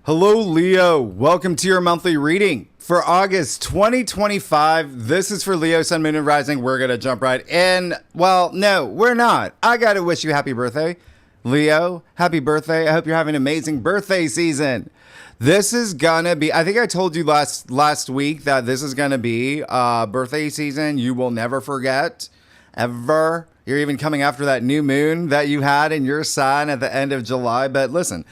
Hello, Leo. Welcome to your monthly reading for August 2025. This is for Leo, Sun, Moon, and Rising. We're going to jump right in. Well, no, we're not. I got to wish you happy birthday, Leo. Happy birthday. I hope you're having an amazing birthday season. This is going to be, I think I told you last week that this is going to be birthday season you will never forget, ever. You're even coming after that new moon that you had in your sign at the end of July. But listen,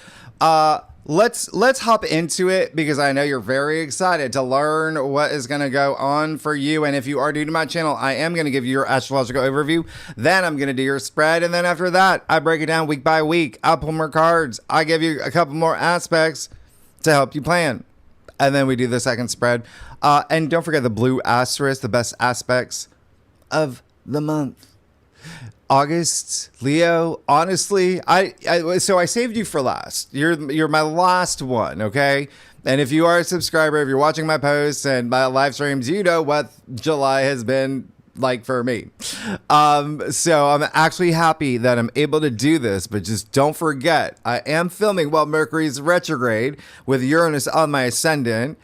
let's hop into it because I know you're very excited to learn what is going to go on for you. And if you are new to my channel, I am going to give you your astrological overview. Then I'm going to do your spread. And then after that, I break it down week by week. I'll pull more cards. I give you a couple more aspects to help you plan. And then we do the second spread. And don't forget the blue asterisk, the best aspects of the month. August, Leo, honestly, so I saved you for last. You're my last one, okay? And if you are a subscriber, if you're watching my posts and my live streams, you know what July has been like for me. So I'm actually happy that I'm able to do this, but just don't forget, I am filming while Mercury's retrograde with Uranus on my ascendant.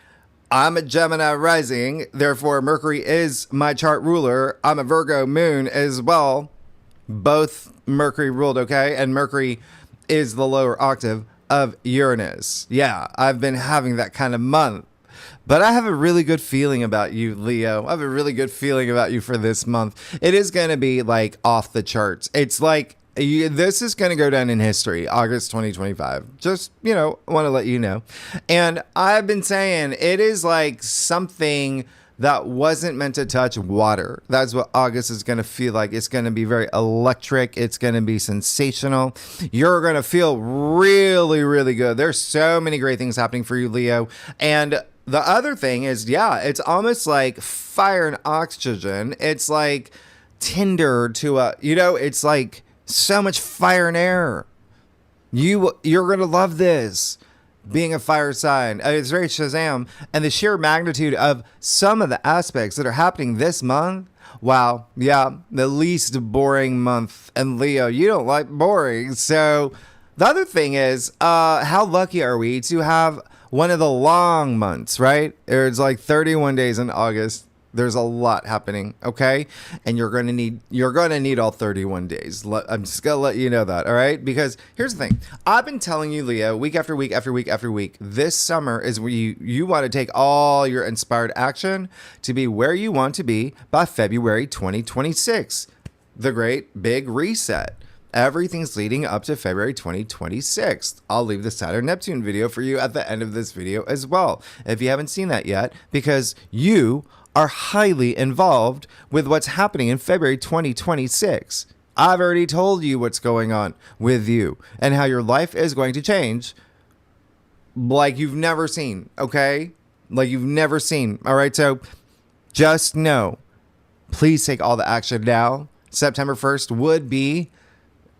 I'm a Gemini rising, therefore Mercury is my chart ruler. I'm a Virgo moon as well. Both Mercury ruled, okay? And Mercury is the lower octave of Uranus. Yeah, I've been having that kind of month. But I have a really good feeling about you, Leo. I have a really good feeling about you for this month. It is going to be like off the charts. It's like this is going to go down in history, August 2025. Just, want to let you know. And I've been saying it is like something that wasn't meant to touch water. That's what August is going to feel like. It's going to be very electric. It's going to be sensational. You're going to feel really, really good. There's so many great things happening for you, Leo. And the other thing is, it's almost like fire and oxygen. It's like tinder to it's like so much fire and air. You're going to love this. Being a fire sign, it's very Shazam, and the sheer magnitude of some of the aspects that are happening this month. Wow, yeah, the least boring month. And Leo, you don't like boring. So the other thing is, how lucky are we to have one of the long months, right? There's like 31 days in August. There's a lot happening, okay? And you're gonna need all 31 days. I'm just gonna let you know that, all right? Because here's the thing. I've been telling you, Leo, week after week after week after week, this summer is where you want to take all your inspired action to be where you want to be by February 2026. The great big reset. Everything's leading up to February 2026. I'll leave the Saturn-Neptune video for you at the end of this video as well, if you haven't seen that yet, because you are highly involved with what's happening in February 2026. I've already told you what's going on with you and how your life is going to change like you've never seen, okay? Like you've never seen, all right? So just know, please take all the action now. September 1st would be,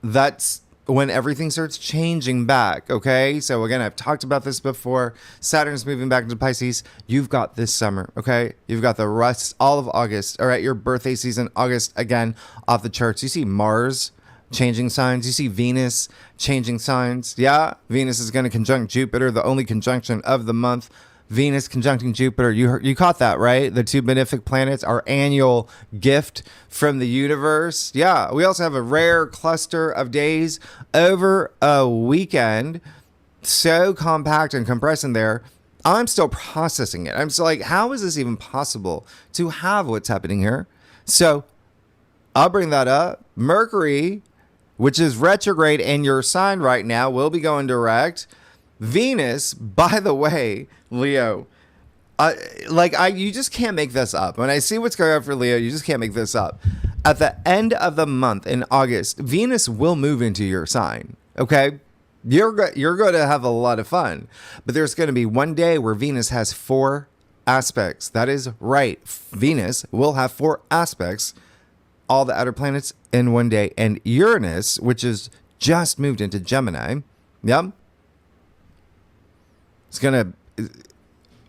that's when everything starts changing back, okay? So again, I've talked about this before. Saturn's moving back into Pisces. You've got this summer, okay? You've got the rest, all of August, all right? Your birthday season, August, again, off the charts. You see Mars changing signs. You see Venus changing signs. Yeah, Venus is going to conjunct Jupiter, the only conjunction of the month. Venus conjuncting Jupiter. You caught that, right? The two benefic planets, our annual gift from the universe. Yeah, we also have a rare cluster of days over a weekend. So compact and compressed in there. I'm still processing it. I'm still like, how is this even possible to have what's happening here? So I'll bring that up. Mercury, which is retrograde in your sign right now, will be going direct. Venus, by the way, Leo, you just can't make this up. When I see what's going on for Leo, you just can't make this up. At the end of the month in August, Venus will move into your sign, okay? You're going to have a lot of fun. But there's going to be one day where Venus has 4 aspects. That is right. Venus will have 4 aspects, all the outer planets in one day. And Uranus, which is just moved into Gemini, yep, it's going to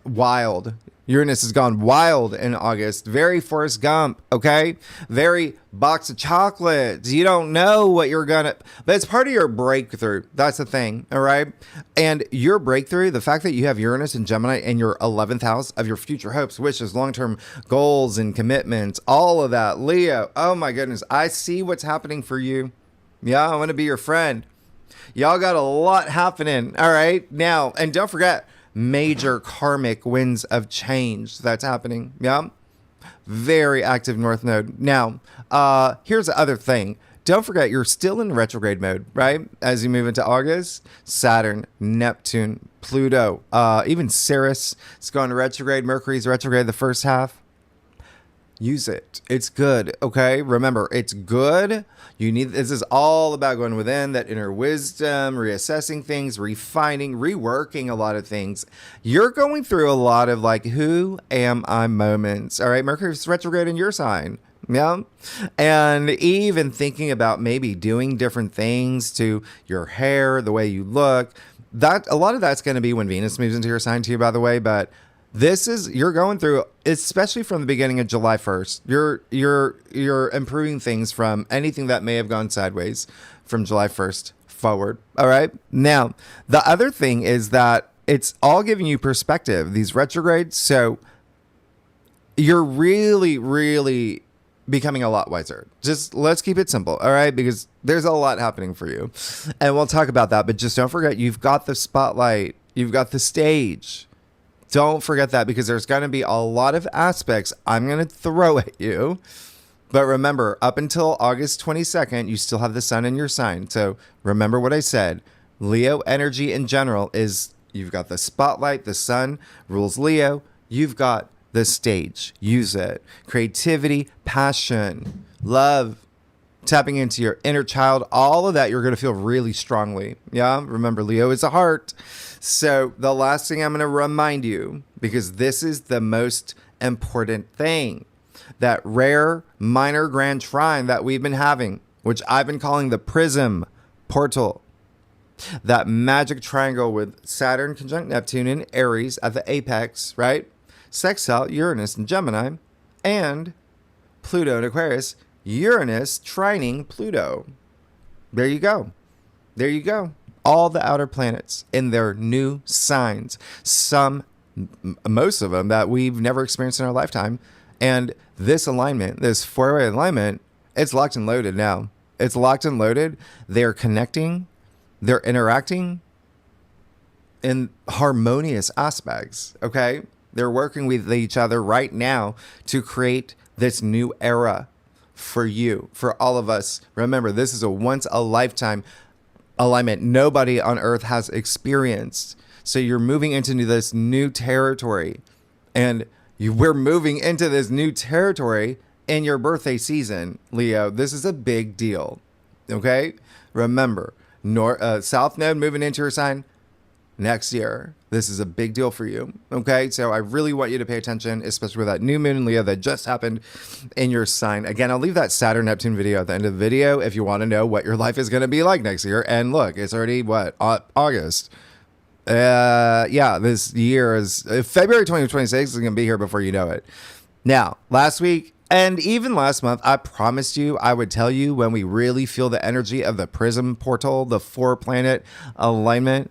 wild. Uranus has gone wild in August. Very Forrest Gump, okay? Very box of chocolates. You don't know what you're gonna, but it's part of your breakthrough. That's the thing, all right? And your breakthrough, the fact that you have Uranus and Gemini in your 11th house of your future hopes, wishes, long-term goals and commitments, all of that. Leo, oh my goodness, I see what's happening for you. Yeah, I want to be your friend. Y'all got a lot happening, all right? Now, and don't forget, major karmic winds of change that's happening. Yeah. Very active North Node. Now, here's the other thing. Don't forget, you're still in retrograde mode, right? As you move into August, Saturn, Neptune, Pluto, even Ceres is going retrograde. Mercury's retrograde the first half. Use it. It's good. Okay. Remember, it's good. This is all about going within, that inner wisdom, reassessing things, refining, reworking a lot of things. You're going through a lot of like, who am I moments. All right. Mercury's retrograde in your sign. Yeah. And even thinking about maybe doing different things to your hair, the way you look, that a lot of that's going to be when Venus moves into your sign too, by the way. But you're going through, especially from the beginning of July 1st, you're improving things from anything that may have gone sideways from July 1st forward. All right. Now, the other thing is that it's all giving you perspective, these retrogrades. So you're really, really becoming a lot wiser. Just let's keep it simple. All right. Because there's a lot happening for you and we'll talk about that. But just don't forget, you've got the spotlight, you've got the stage. Don't forget that, because there's going to be a lot of aspects I'm going to throw at you. But remember, up until August 22nd, you still have the sun in your sign. So remember what I said. Leo energy in general is you've got the spotlight, the sun rules Leo. You've got the stage. Use it. Creativity, passion, love, tapping into your inner child, all of that you're going to feel really strongly. Yeah. Remember, Leo is a heart. So the last thing I'm going to remind you, because this is the most important thing, that rare minor grand trine that we've been having, which I've been calling the prism portal, that magic triangle with Saturn conjunct Neptune in Aries at the apex, right? Sextile Uranus in Gemini, and Pluto in Aquarius, Uranus trining Pluto. There you go. There you go. All the outer planets in their new signs. Most of them that we've never experienced in our lifetime. And this alignment, this four-way alignment, it's locked and loaded now. It's locked and loaded. They're connecting. They're interacting in harmonious aspects. Okay. They're working with each other right now to create this new era for you, for all of us. Remember, this is a once a lifetime alignment nobody on earth has experienced. So you're moving into this new territory, and we're moving into this new territory in your birthday season, Leo. This is a big deal. Okay. Remember, South Node moving into your sign next year. This is a big deal for you. Okay. So I really want you to pay attention, especially with that new moon in Leo that just happened in your sign. Again, I'll leave that Saturn Neptune video at the end of the video if you want to know what your life is going to be like next year. And look, it's already August. Yeah, this year is February 2026 is going to be here before you know it. Now, last week and even last month, I promised you I would tell you when we really feel the energy of the prism portal, the 4-planet alignment.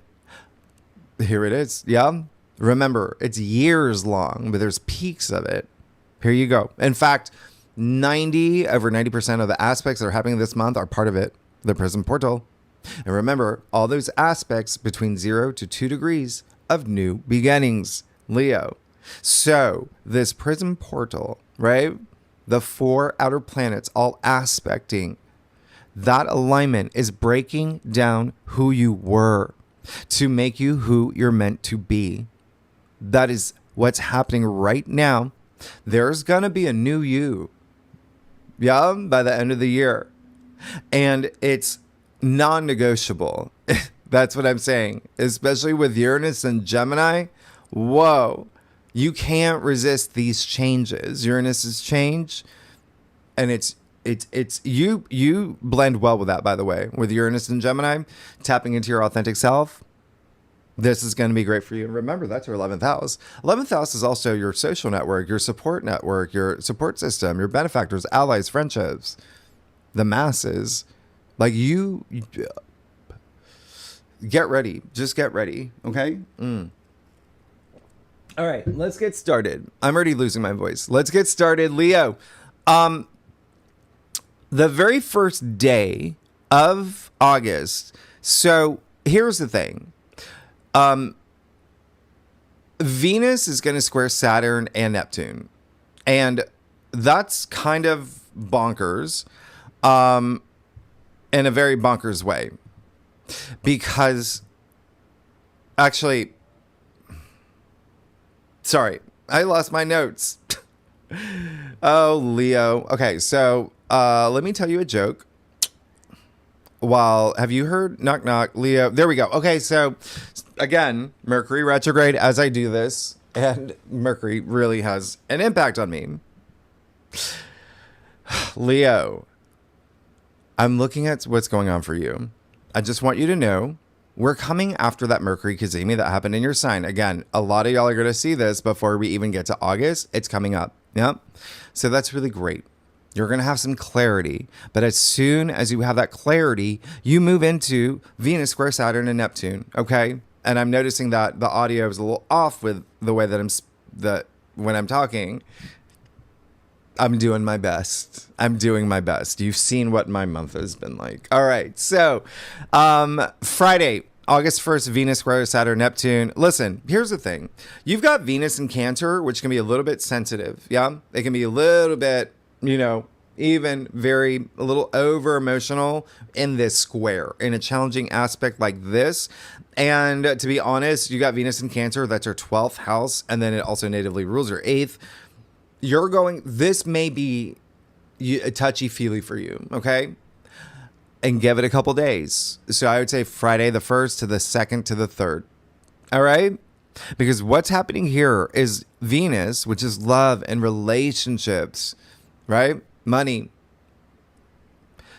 Here it is. Yeah. Remember, it's years long, but there's peaks of it. Here you go. In fact, over 90% of the aspects that are happening this month are part of it, the prism portal. And remember, all those aspects between 0 to 2 degrees of new beginnings, Leo. So this prism portal, right? The 4 outer planets all aspecting. That alignment is breaking down who you were to make you who you're meant to be. That is what's happening right now. There's going to be a new you. Yeah, by the end of the year. And it's non-negotiable. That's what I'm saying. Especially with Uranus and Gemini. Whoa. You can't resist these changes. Uranus's change. And it's you blend well with that, by the way, with Uranus and Gemini, tapping into your authentic self. This is going to be great for you. And remember, that's your 11th house. 11th house is also your social network, your support network, your support system, your benefactors, allies, friendships, the masses. Like you get ready. Just get ready. Okay? All right, let's get started. I'm already losing my voice. Let's get started, Leo. The very first day of August. So here's the thing. Venus is going to square Saturn and Neptune. And that's kind of bonkers, in a very bonkers way. Because, actually, sorry, I lost my notes. Oh, Leo. Okay, so let me tell you a joke. Have you heard? Knock, knock, Leo. There we go. Okay, so again, Mercury retrograde as I do this, and Mercury really has an impact on me. Leo, I'm looking at what's going on for you. I just want you to know we're coming after that Mercury Kazemi that happened in your sign. Again, a lot of y'all are going to see this before we even get to August. It's coming up. Yep. So that's really great. You're going to have some clarity. But as soon as you have that clarity, you move into Venus square Saturn and Neptune. Okay. And I'm noticing that the audio is a little off with the way that when I'm talking. I'm doing my best. I'm doing my best. You've seen what my month has been like. All right. So Friday, August 1st, Venus square Saturn, Neptune. Listen, here's the thing. You've got Venus in Cancer, which can be a little bit sensitive. Yeah. It can be a little bit, even a little over emotional in this square, in a challenging aspect like this. And to be honest, you got Venus in Cancer. That's your 12th house. And then it also natively rules your 8th. This may be a touchy-feely for you, okay? And give it a couple days. So I would say Friday the 1st to the 2nd to the 3rd. All right? Because what's happening here is Venus, which is love and relationships, right? Money.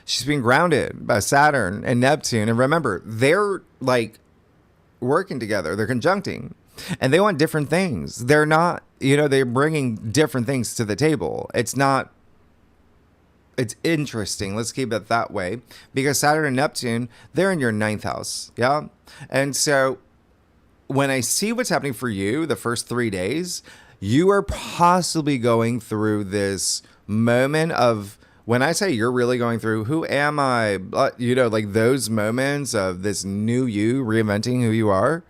She's being grounded by Saturn and Neptune. And remember, they're like working together. They're conjuncting. And they want different things. They're not, they're bringing different things to the table. It's interesting. Let's keep it that way. Because Saturn and Neptune, they're in your 9th house. Yeah. And so when I see what's happening for you the first 3 days, you are possibly going through this moment of, when I say you're really going through, who am I? Like those moments of this new you, reinventing who you are.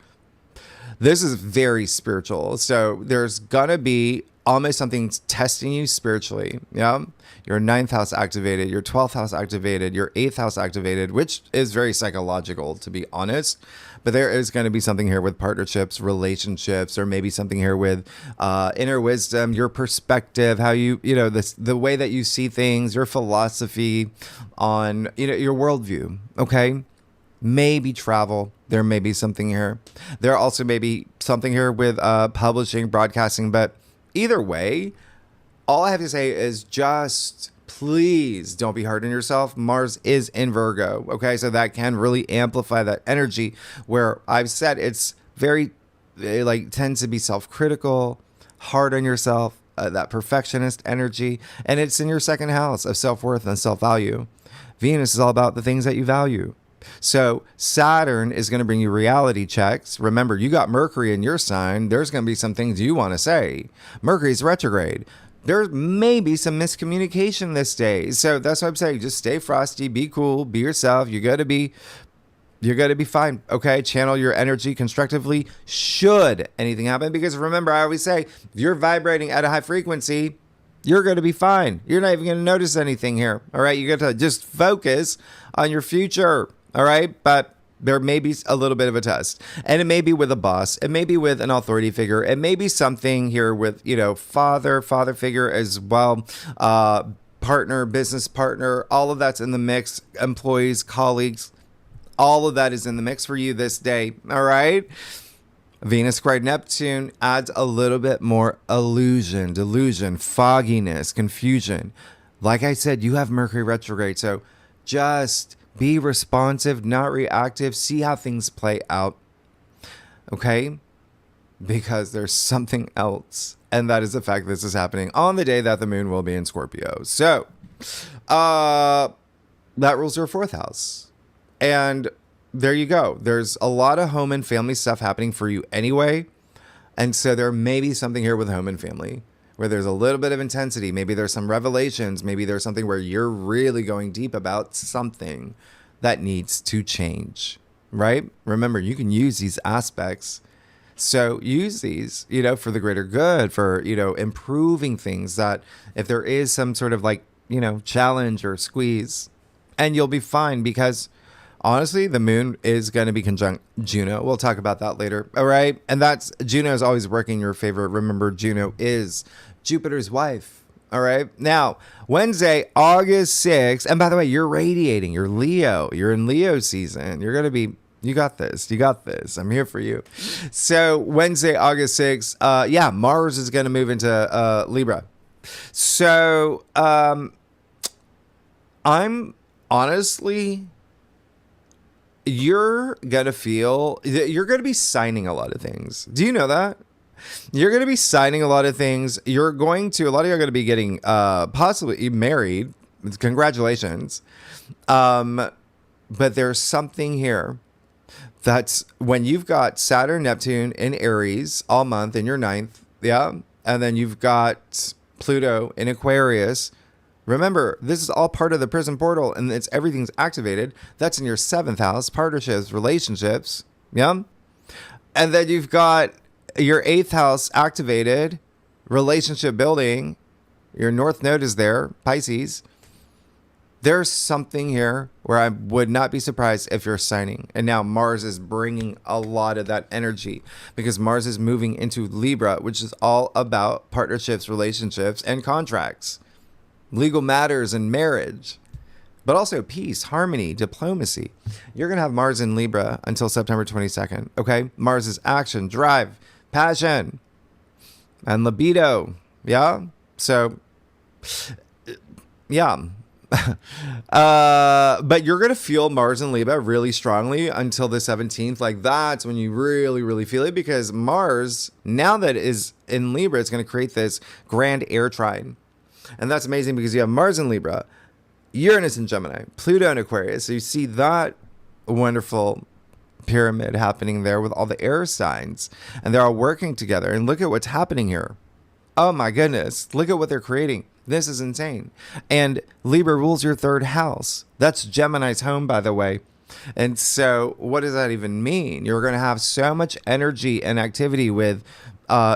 This is very spiritual. So there's going to be almost something testing you spiritually. Yeah. Your 9th house activated, your 12th house activated, your 8th house activated, which is very psychological, to be honest. But there is going to be something here with partnerships, relationships, or maybe something here with inner wisdom, your perspective, how you, the way that you see things, your philosophy on, your worldview. Okay. Maybe travel. There may be something here. There also may be something here with publishing, broadcasting. But either way, all I have to say is just please don't be hard on yourself. Mars is in Virgo. Okay, so that can really amplify that energy where I've said it's very, tends to be self-critical, hard on yourself, that perfectionist energy. And it's in your 2nd house of self-worth and self-value. Venus is all about the things that you value. So Saturn is going to bring you reality checks. Remember, you got Mercury in your sign. There's going to be some things you want to say. Mercury's retrograde. There may be some miscommunication this day. So that's what I'm saying. Just stay frosty, be cool, be yourself. You're going to be fine. Okay. Channel your energy constructively should anything happen. Because remember, I always say, if you're vibrating at a high frequency, you're going to be fine. You're not even going to notice anything here. All right. You got to just focus on your future. All right. But there may be a little bit of a test, and it may be with a boss. It may be with an authority figure. It may be something here with, father figure as well. Partner, business partner, all of that's in the mix. Employees, colleagues, all of that is in the mix for you this day. All right. Venus squared Neptune adds a little bit more illusion, delusion, fogginess, confusion. Like I said, you have Mercury retrograde. So just be responsive, not reactive. See how things play out. Okay? Because there's something else. And that is the fact this is happening on the day that the moon will be in Scorpio. So, that rules your fourth house. And there you go. There's a lot of home and family stuff happening for you anyway. And so there may be something here with home and family where there's a little bit of intensity. Maybe there's some revelations. Maybe there's something where you're really going deep about something that needs to change, right? Remember, you can use these aspects. So use these, for the greater good, for, improving things that if there is some sort of challenge or squeeze, and you'll be fine because honestly, the moon is going to be conjunct Juno. We'll talk about that later. All right. And Juno is always working in your favor. Remember, Juno is Jupiter's wife. All right. Now, Wednesday, August 6th. And by the way, you're radiating. You're Leo. You're in Leo season. You're going to be, you got this. You got this. I'm here for you. So Wednesday, August 6th. Mars is going to move into Libra. So I'm honestly... you're going to be signing a lot of things. Do you know that? You're going to be signing a lot of things. A lot of you are going to be getting possibly married. Congratulations. But there's something here that's when you've got Saturn, Neptune in Aries all month in your ninth. Yeah. And then you've got Pluto in Aquarius. Remember, this is all part of the prison portal, and everything's activated. That's in your seventh house, partnerships, relationships. Yeah. And then you've got your eighth house activated, relationship building. Your north node is there, Pisces. There's something here where I would not be surprised if you're signing. And now Mars is bringing a lot of that energy because Mars is moving into Libra, which is all about partnerships, relationships, and contracts. Legal matters and marriage, but also peace, harmony, diplomacy. You're going to have Mars in Libra until September 22nd. Okay. Mars is action, drive, passion, and libido. Yeah. So, yeah. But you're going to feel Mars in Libra really strongly until the 17th. That's when you really, really feel it because Mars, now that it is in Libra, it's going to create this grand air trine. And that's amazing because you have Mars in Libra, Uranus in Gemini, Pluto in Aquarius. So you see that wonderful pyramid happening there with all the air signs. And they're all working together. And look at what's happening here. Oh my goodness. Look at what they're creating. This is insane. And Libra rules your third house. That's Gemini's home, by the way. And so what does that even mean? You're going to have so much energy and activity with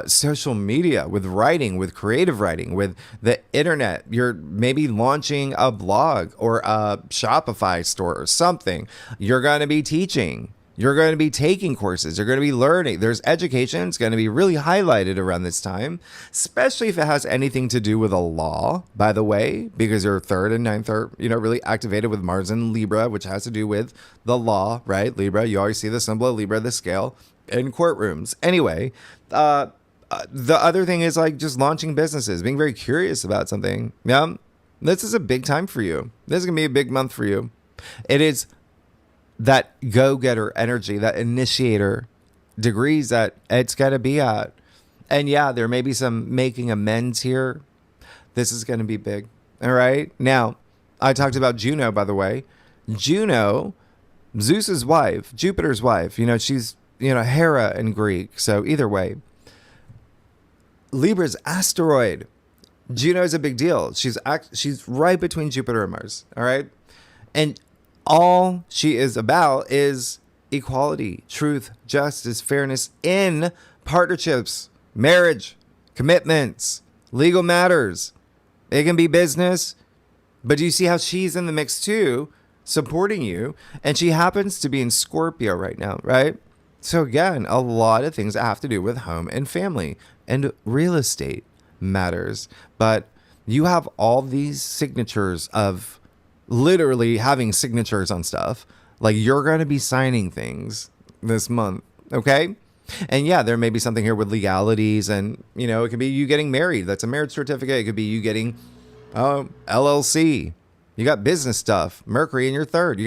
social media, with writing, with creative writing, with the internet. You're maybe launching a blog or a Shopify store or something. You're going to be teaching. You're going to be taking courses. You're going to be learning. There's education. It's going to be really highlighted around this time, especially if it has anything to do with a law, by the way, because your third and ninth are, really activated with Mars in Libra, which has to do with the law, right? Libra, you always see the symbol of Libra, the scale, in courtrooms. Anyway, the other thing is just launching businesses, being very curious about something. Yeah. This is a big time for you. This is going to be a big month for you. It is that go-getter energy, that initiator degrees that it's going to be at. And yeah, there may be some making amends here. This is going to be big. All right. Now, I talked about Juno, by the way. Juno, Zeus's wife, Jupiter's wife. She's, Hera in Greek. So either way, Libra's asteroid. Juno is a big deal. She's right between Jupiter and Mars. All right. And all she is about is equality, truth, justice, fairness in partnerships, marriage, commitments, legal matters. It can be business, but do you see how she's in the mix too, supporting you? And she happens to be in Scorpio right now, right? So again, a lot of things that have to do with home and family and real estate matters. But you have all these signatures of literally having signatures on stuff. You're going to be signing things this month. Okay. And yeah, there may be something here with legalities and, it could be you getting married. That's a marriage certificate. It could be you getting LLC. You got business stuff. Mercury in your third.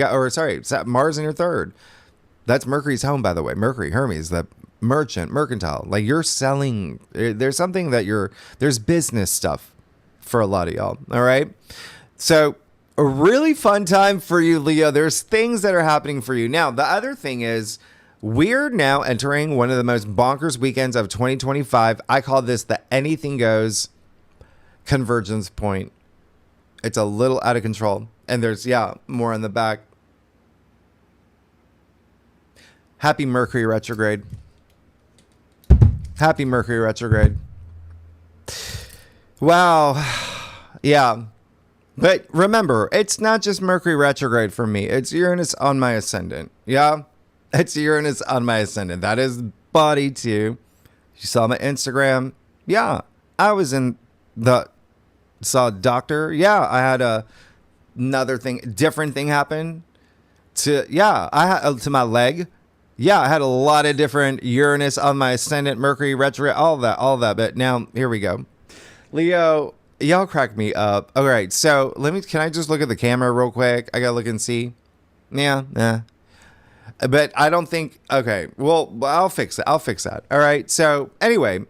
Mars in your third. That's Mercury's home, by the way. Mercury, Hermes, the mercantile. Like you're selling. There's something that there's business stuff for a lot of y'all. All right. So a really fun time for you, Leo. There's things that are happening for you. Now, the other thing is we're now entering one of the most bonkers weekends of 2025. I call this the anything goes convergence point. It's a little out of control. And there's, more on the back. Happy Mercury retrograde. Happy Mercury retrograde. Wow. Yeah. But remember, it's not just Mercury retrograde for me. It's Uranus on my ascendant. Yeah. It's Uranus on my ascendant. That is body too. You saw my Instagram. Yeah. I was saw a doctor. Yeah. I had another thing, different thing happen to my leg. Yeah, I had a lot of different Uranus on my ascendant, Mercury retrograde, all that. But now here we go. Leo, y'all crack me up. All right, so can I just look at the camera real quick? I gotta look and see. Yeah. But I don't think, okay, well, I'll fix it. I'll fix that. All right, so anyway,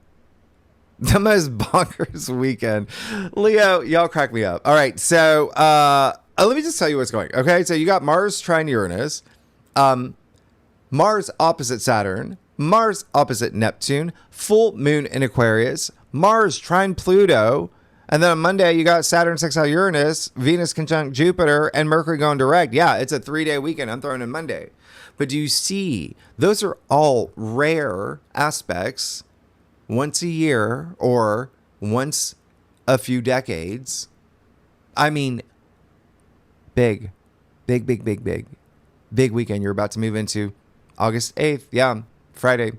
the most bonkers weekend. Leo, y'all crack me up. All right, so let me just tell you what's going. Okay, so you got Mars trine Uranus. Mars opposite Saturn, Mars opposite Neptune, full moon in Aquarius, Mars trine Pluto, and then on Monday you got Saturn sextile Uranus, Venus conjunct Jupiter, and Mercury going direct. Yeah, it's a 3-day weekend. I'm throwing in Monday. But do you see, those are all rare aspects once a year or once a few decades. I mean, big weekend you're about to move into. August 8th, yeah, Friday.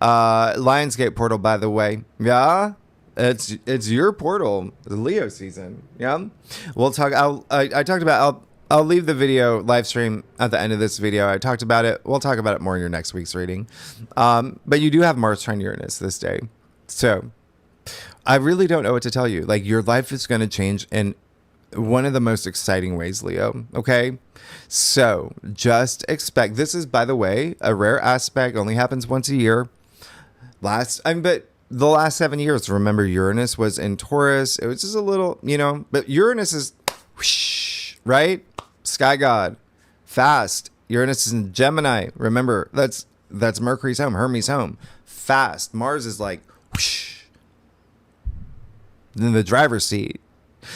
Lionsgate portal, by the way. Yeah, it's your portal, the Leo season. Yeah, we'll talk. I talked about. I'll leave the video live stream at the end of this video. I talked about it. We'll talk about it more in your next week's reading. But you do have Mars trine Uranus this day, so I really don't know what to tell you. Like your life is going to change in one of the most exciting ways, Leo. Okay. So just expect, this is, by the way, a rare aspect, only happens once a year. But the last 7 years, remember Uranus was in Taurus. It was just a little, but Uranus is whoosh, right? Sky god, fast. Uranus is in Gemini. Remember, that's Mercury's home, Hermes' home. Fast. Mars is like whoosh, in the driver's seat.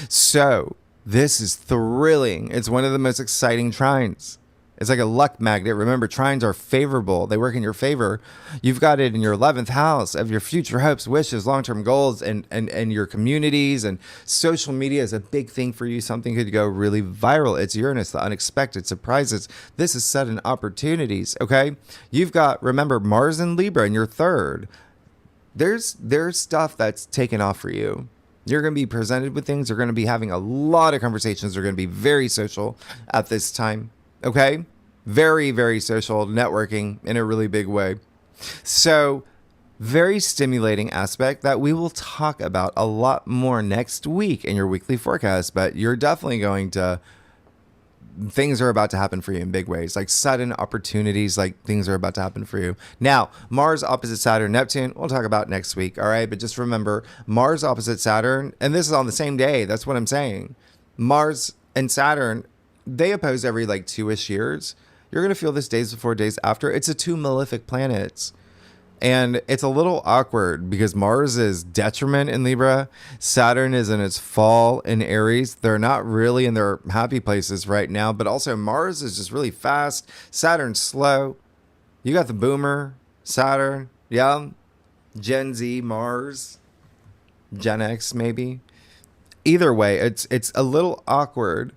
So this is thrilling. It's one of the most exciting trines. It's like a luck magnet. Remember, trines are favorable. They work in your favor. You've got it in your 11th house of your future hopes, wishes, long-term goals, and your communities. And social media is a big thing for you. Something could go really viral. It's Uranus, the unexpected surprises. This is sudden opportunities, okay? You've got, remember, Mars and Libra in your 3rd. There's stuff that's taken off for you. You're going to be presented with things. You're going to be having a lot of conversations. They're going to be very social at this time. Okay? Very, very social, networking in a really big way. So, very stimulating aspect that we will talk about a lot more next week in your weekly forecast. But you're definitely going to, things are about to happen for you in big ways, like sudden opportunities, like things are about to happen for you. Now, Mars opposite Saturn, Neptune, we'll talk about next week. All right. But just remember, Mars opposite Saturn, and this is on the same day. That's what I'm saying. Mars and Saturn, they oppose every like 2-ish years. You're going to feel this days before, days after. It's the 2 malefic planets. And it's a little awkward because Mars is detriment in Libra. Saturn is in its fall in Aries. They're not really in their happy places right now. But also Mars is just really fast. Saturn's slow. You got the boomer, Saturn. Yeah. Gen Z, Mars. Gen X, maybe. Either way, it's a little awkward.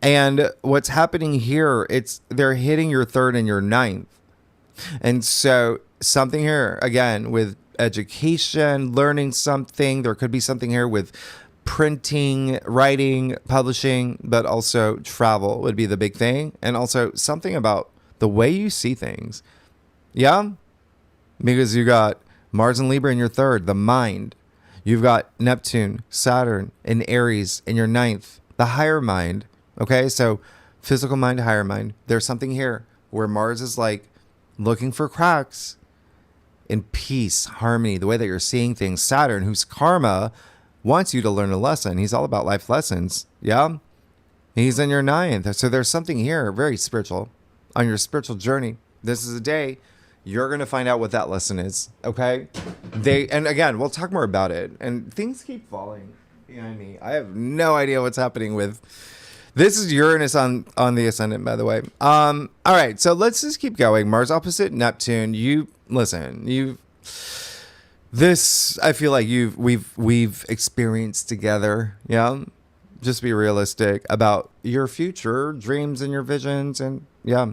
And what's happening here, they're hitting your 3rd and your 9th. And so something here, again, with education, learning something. There could be something here with printing, writing, publishing, but also travel would be the big thing. And also something about the way you see things. Yeah? Because you got Mars and Libra in your 3rd, the mind. You've got Neptune, Saturn in Aries in your 9th, the higher mind. Okay? So physical mind, higher mind. There's something here where Mars is like looking for cracks in peace, harmony, the way that you're seeing things. Saturn, whose karma wants you to learn a lesson. He's all about life lessons. Yeah. He's in your ninth. So there's something here very spiritual on your spiritual journey. This is a day you're going to find out what that lesson is. Okay. And again, we'll talk more about it. And things keep falling behind me. I have no idea what's happening with this. Is Uranus on the ascendant, by the way. All right. So let's just keep going. Mars opposite Neptune. This, I feel like we've experienced together. Yeah. Just be realistic about your future dreams and your visions, and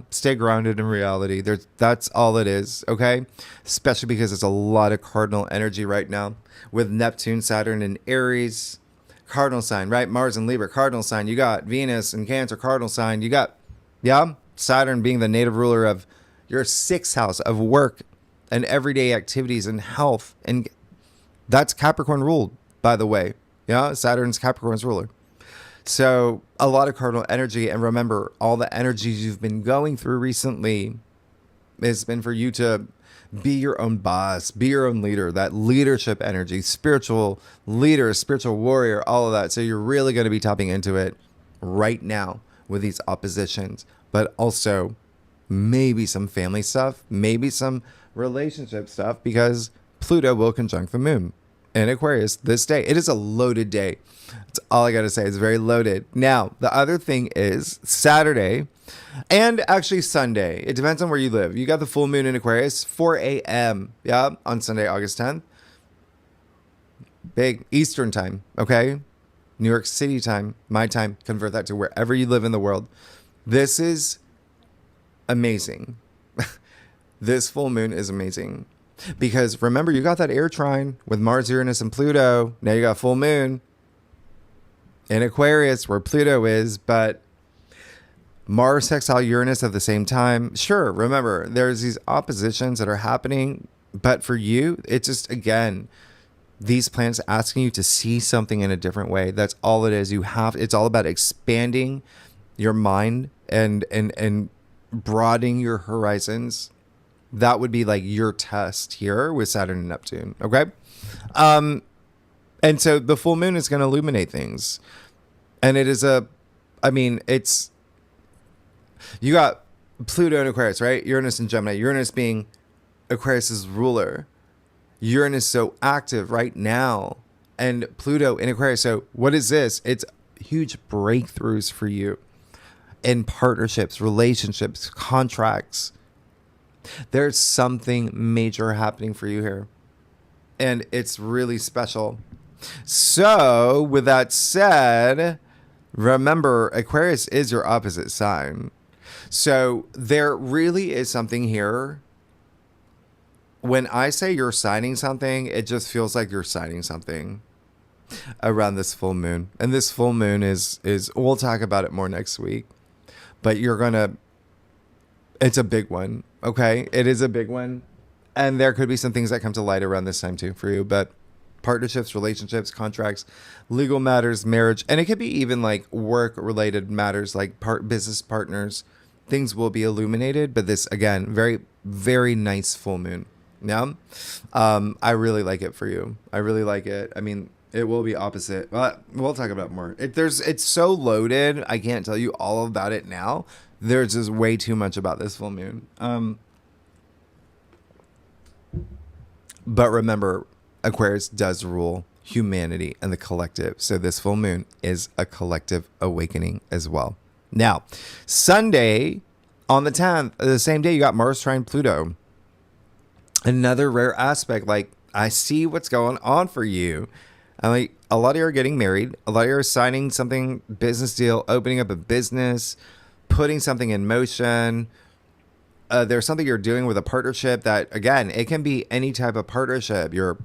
stay grounded in reality. That's all it is. Okay. Especially because there's a lot of cardinal energy right now with Neptune, Saturn, and Aries, cardinal sign, right? Mars and Libra, cardinal sign. You got Venus and Cancer, cardinal sign. You got, Saturn being the native ruler of your 6th house of work and everyday activities and health. And that's Capricorn ruled, by the way. Yeah. Saturn's Capricorn's ruler. So a lot of cardinal energy. And remember, all the energies you've been going through recently has been for you to be your own boss, be your own leader, that leadership energy, spiritual leader, spiritual warrior, all of that. So you're really going to be tapping into it right now with these oppositions, but also maybe some family stuff, maybe some relationship stuff, because Pluto will conjunct the moon in Aquarius this day. It is a loaded day. That's all I got to say. It's very loaded. Now, the other thing is Saturday and actually Sunday. It depends on where you live. You got the full moon in Aquarius, 4 a.m. Yeah, on Sunday, August 10th. Big Eastern time, okay? New York City time, my time. Convert that to wherever you live in the world. This is amazing. This full moon is amazing. Because remember, you got that air trine with Mars, Uranus, and Pluto. Now you got full moon in Aquarius where Pluto is, but Mars sextile Uranus at the same time. Sure, remember, there's these oppositions that are happening, but for you, it's just, again, these planets asking you to see something in a different way. That's all it is. It's all about expanding your mind and broadening your horizons. That would be like your test here with Saturn and Neptune. Okay. And so the full moon is going to illuminate things. And it is you got Pluto in Aquarius, right? Uranus and Gemini. Uranus being Aquarius's ruler. Uranus so active right now. And Pluto in Aquarius. So what is this? It's huge breakthroughs for you in partnerships, relationships, contracts. There's something major happening for you here. And it's really special. So, with that said, remember, Aquarius is your opposite sign. So, there really is something here. When I say you're signing something, it just feels like you're signing something around this full moon. And this full moon is we'll talk about it more next week. But it's a big one. Okay, it is a big one. And there could be some things that come to light around this time too for you. But partnerships, relationships, contracts, legal matters, marriage, and it could be even like work-related matters like business partners. Things will be illuminated. But this, again, very, very nice full moon. Yeah, I really like it for you. I really like it. I mean, it will be opposite. Well, we'll talk about more. It's so loaded. I can't tell you all about it now. There's just way too much about this full moon. But remember, Aquarius does rule humanity and the collective. So this full moon is a collective awakening as well. Now, Sunday on the 10th, the same day, you got Mars trine Pluto. Another rare aspect. Like, I see what's going on for you. I like a lot of you are getting married. A lot of you are signing something, business deal, opening up a business, putting something in motion. There's something you're doing with a partnership that, again, it can be any type of partnership. Your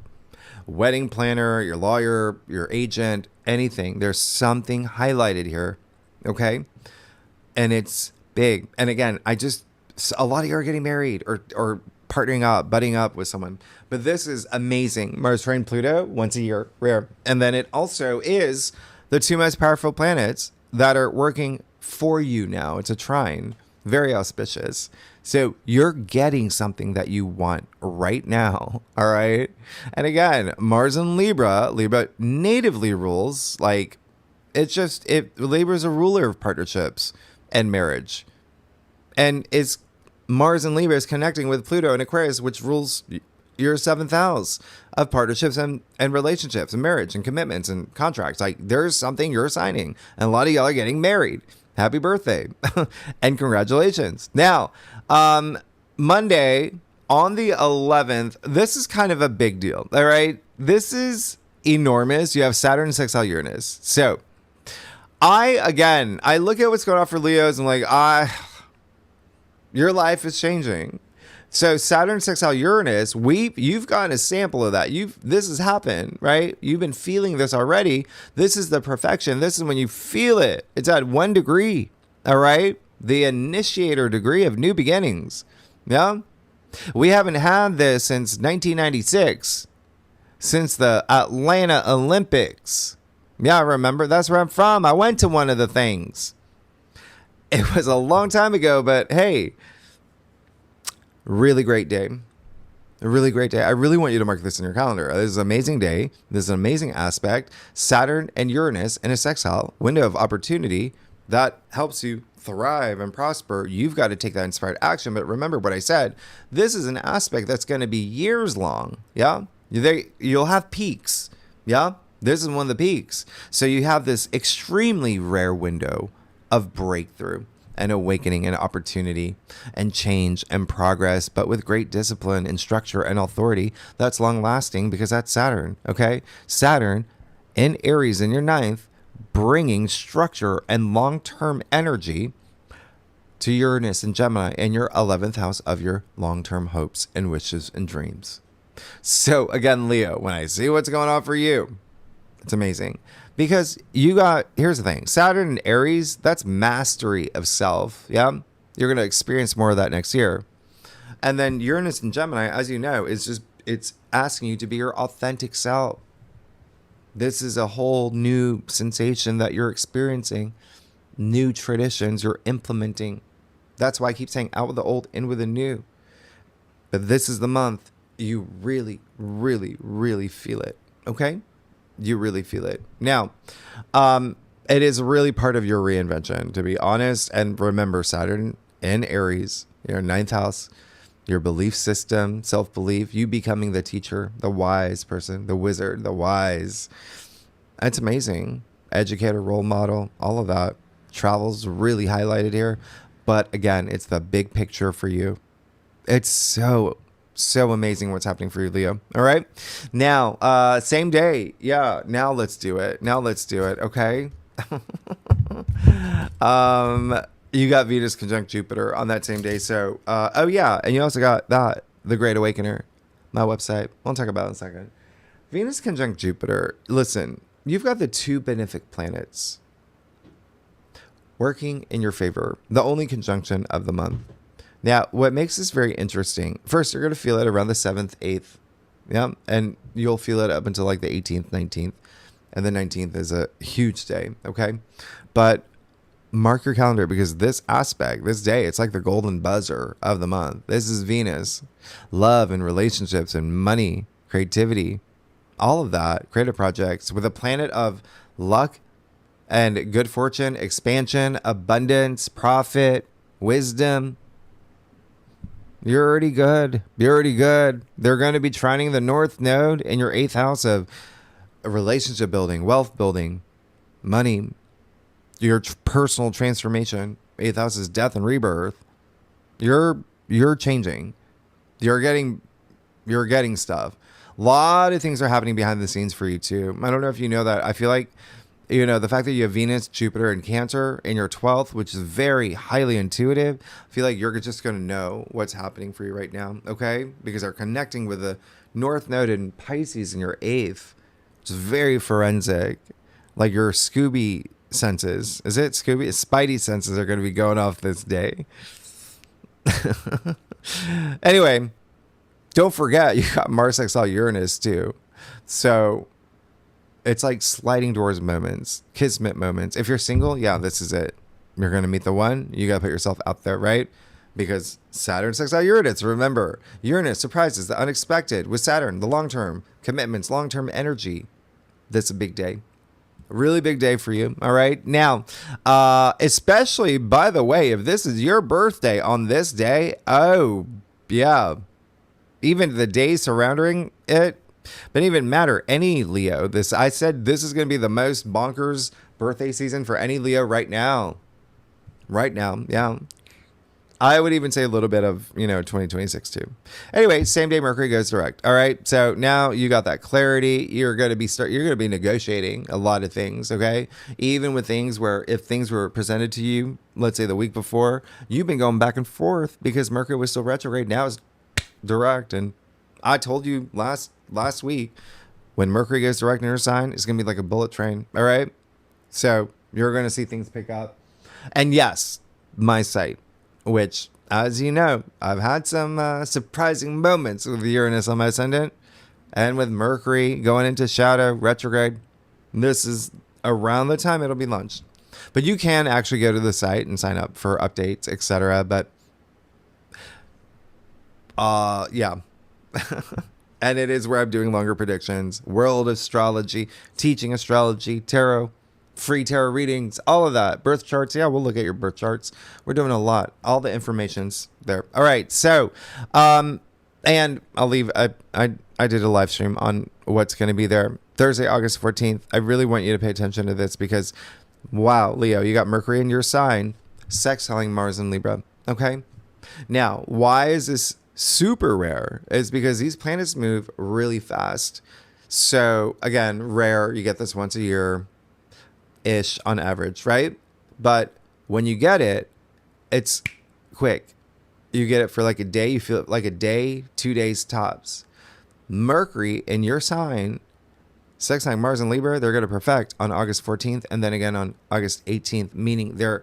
wedding planner, your lawyer, your agent, anything. There's something highlighted here. Okay. And it's big. And again, a lot of you are getting married or partnering up, budding up with someone. But this is amazing. Mars trine Pluto, once a year, rare. And then it also is the two most powerful planets that are working for you now. It's a trine, very auspicious. So you're getting something that you want right now. All right. And again, Mars in Libra natively rules. Like, Libra is a ruler of partnerships and marriage. And it's Mars in Libra is connecting with Pluto in Aquarius, which rules your 7th house of partnerships and relationships and marriage and commitments and contracts. Like, there's something you're signing, and a lot of y'all are getting married. Happy birthday and congratulations. Now, Monday on the 11th, this is kind of a big deal. All right. This is enormous. You have Saturn sextile Uranus. So I look at what's going on for Leos and your life is changing. So Saturn sextile Uranus, you've gotten a sample of that. This has happened, right? You've been feeling this already. This is the perfection. This is when you feel it. It's at 1 degree, all right? The initiator degree of new beginnings. Yeah? We haven't had this since 1996, since the Atlanta Olympics. Yeah, I remember. That's where I'm from. I went to one of the things. It was a long time ago, but hey, really great day. A really great day. I really want you to mark this in your calendar. This is an amazing day. This is an amazing aspect. Saturn and Uranus in a sextile, window of opportunity that helps you thrive and prosper. You've got to take that inspired action. But remember what I said. This is an aspect that's going to be years long. Yeah. You'll have peaks. Yeah. This is one of the peaks. So you have this extremely rare window of breakthrough and awakening and opportunity and change and progress, but with great discipline and structure and authority that's long lasting, because that's Saturn. Okay. Saturn in Aries in your 9th, bringing structure and long-term energy to Uranus and Gemini in your 11th house of your long-term hopes and wishes and dreams. So again, Leo, when I see what's going on for you, it's amazing, because here's the thing, Saturn and Aries, that's mastery of self. Yeah. You're going to experience more of that next year. And then Uranus and Gemini, as you know, it's asking you to be your authentic self. This is a whole new sensation that you're experiencing, new traditions you're implementing. That's why I keep saying out with the old, in with the new. But this is the month you really, really, really feel it. Okay? You really feel it. Now, it is really part of your reinvention, to be honest. And remember, Saturn in Aries, your 9th house, your belief system, self-belief, you becoming the teacher, the wise person, the wizard, the wise. That's amazing. Educator, role model, all of that. Travel's really highlighted here. But again, it's the big picture for you. It's so amazing what's happening for you, Leo. All right. Now, same day. Yeah. Now let's do it. Okay. You got Venus conjunct Jupiter on that same day. So, oh yeah. And you also got the Great Awakener, my website. I'll talk about it in a second. Venus conjunct Jupiter. Listen, you've got the 2 benefic planets working in your favor. The only conjunction of the month. Now, what makes this very interesting, first, you're going to feel it around the 7th, 8th. Yeah. And you'll feel it up until like the 18th, 19th. And the 19th is a huge day. Okay. But mark your calendar, because this aspect, this day, it's like the golden buzzer of the month. This is Venus, love and relationships and money, creativity, all of that, creative projects, with a planet of luck and good fortune, expansion, abundance, profit, wisdom. You're already good. They're going to be trining the North Node in your 8th house of relationship building, wealth building, money, your personal transformation. 8th house is death and rebirth. You're changing. You're getting stuff. A lot of things are happening behind the scenes for you too. I don't know if you know that. I feel like, the fact that you have Venus, Jupiter, and Cancer in your 12th, which is very highly intuitive. I feel like you're just going to know what's happening for you right now. Okay. Because they're connecting with the North Node in Pisces in your 8th, which is very forensic. Like your Scooby senses. Is it Scooby? Spidey senses are going to be going off this day. Anyway, don't forget you got Mars sextile Uranus too. So it's like sliding doors moments, kismet moments. If you're single, yeah, this is it. You're going to meet the one. You got to put yourself out there, right? because Saturn sextile Uranus. Remember, Uranus surprises, the unexpected. With Saturn, the long-term commitments, long-term energy. This is a big day. Really big day for you. All right. Now, especially, by the way, if this is your birthday on this day, oh, yeah. Even the days surrounding it, but even matter. Any Leo, I said this is going to be the most bonkers birthday season for any Leo right now. Right now. Yeah. I would even say a little bit of, 2026 too. Anyway, same day Mercury goes direct. All right. So now you got that clarity. You're going to be negotiating a lot of things. Okay. Even with things where if things were presented to you, let's say the week before, you've been going back and forth because Mercury was still retrograde. Now it's direct. And I told you last week, when Mercury goes direct in your sign, it's going to be like a bullet train. All right. So you're going to see things pick up. And yes, my site, which, as you know, I've had some surprising moments with Uranus on my ascendant and with Mercury going into shadow retrograde. This is around the time it'll be launched. But you can actually go to the site and sign up for updates, etc. But, yeah. And it is where I'm doing longer predictions, world astrology, teaching astrology, tarot, free tarot readings, all of that. Birth charts. Yeah, we'll look at your birth charts. We're doing a lot. All the information's there. All right. So, and I'll leave. I did a live stream on what's going to be there Thursday, August 14th. I really want you to pay attention to this because, wow, Leo, you got Mercury in your sign, sextiling Mars and Libra. Okay. Now, why is this super rare? It's because these planets move really fast. So again, rare. You get this once a year. Ish on average, right? But when you get it, it's quick. You get it for like a day. You feel it like a day, 2 days tops. Mercury in your sign, sextile Mars and Libra, they're going to perfect on August 14th and then again on August 18th, meaning they're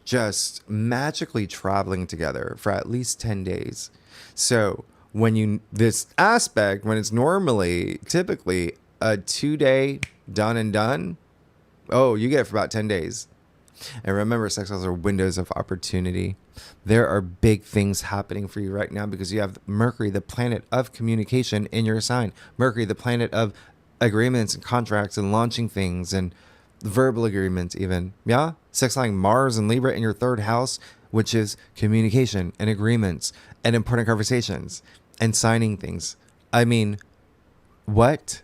just magically traveling together for at least 10 days. So when this aspect, when it's typically a 2-day done and done, oh, you get it for about 10 days. And remember, sextiles are windows of opportunity. There are big things happening for you right now because you have Mercury, the planet of communication, in your sign. Mercury, the planet of agreements and contracts and launching things and verbal agreements even. Yeah? Sextiling Mars and Libra in your third house, which is communication and agreements and important conversations and signing things. I mean, what?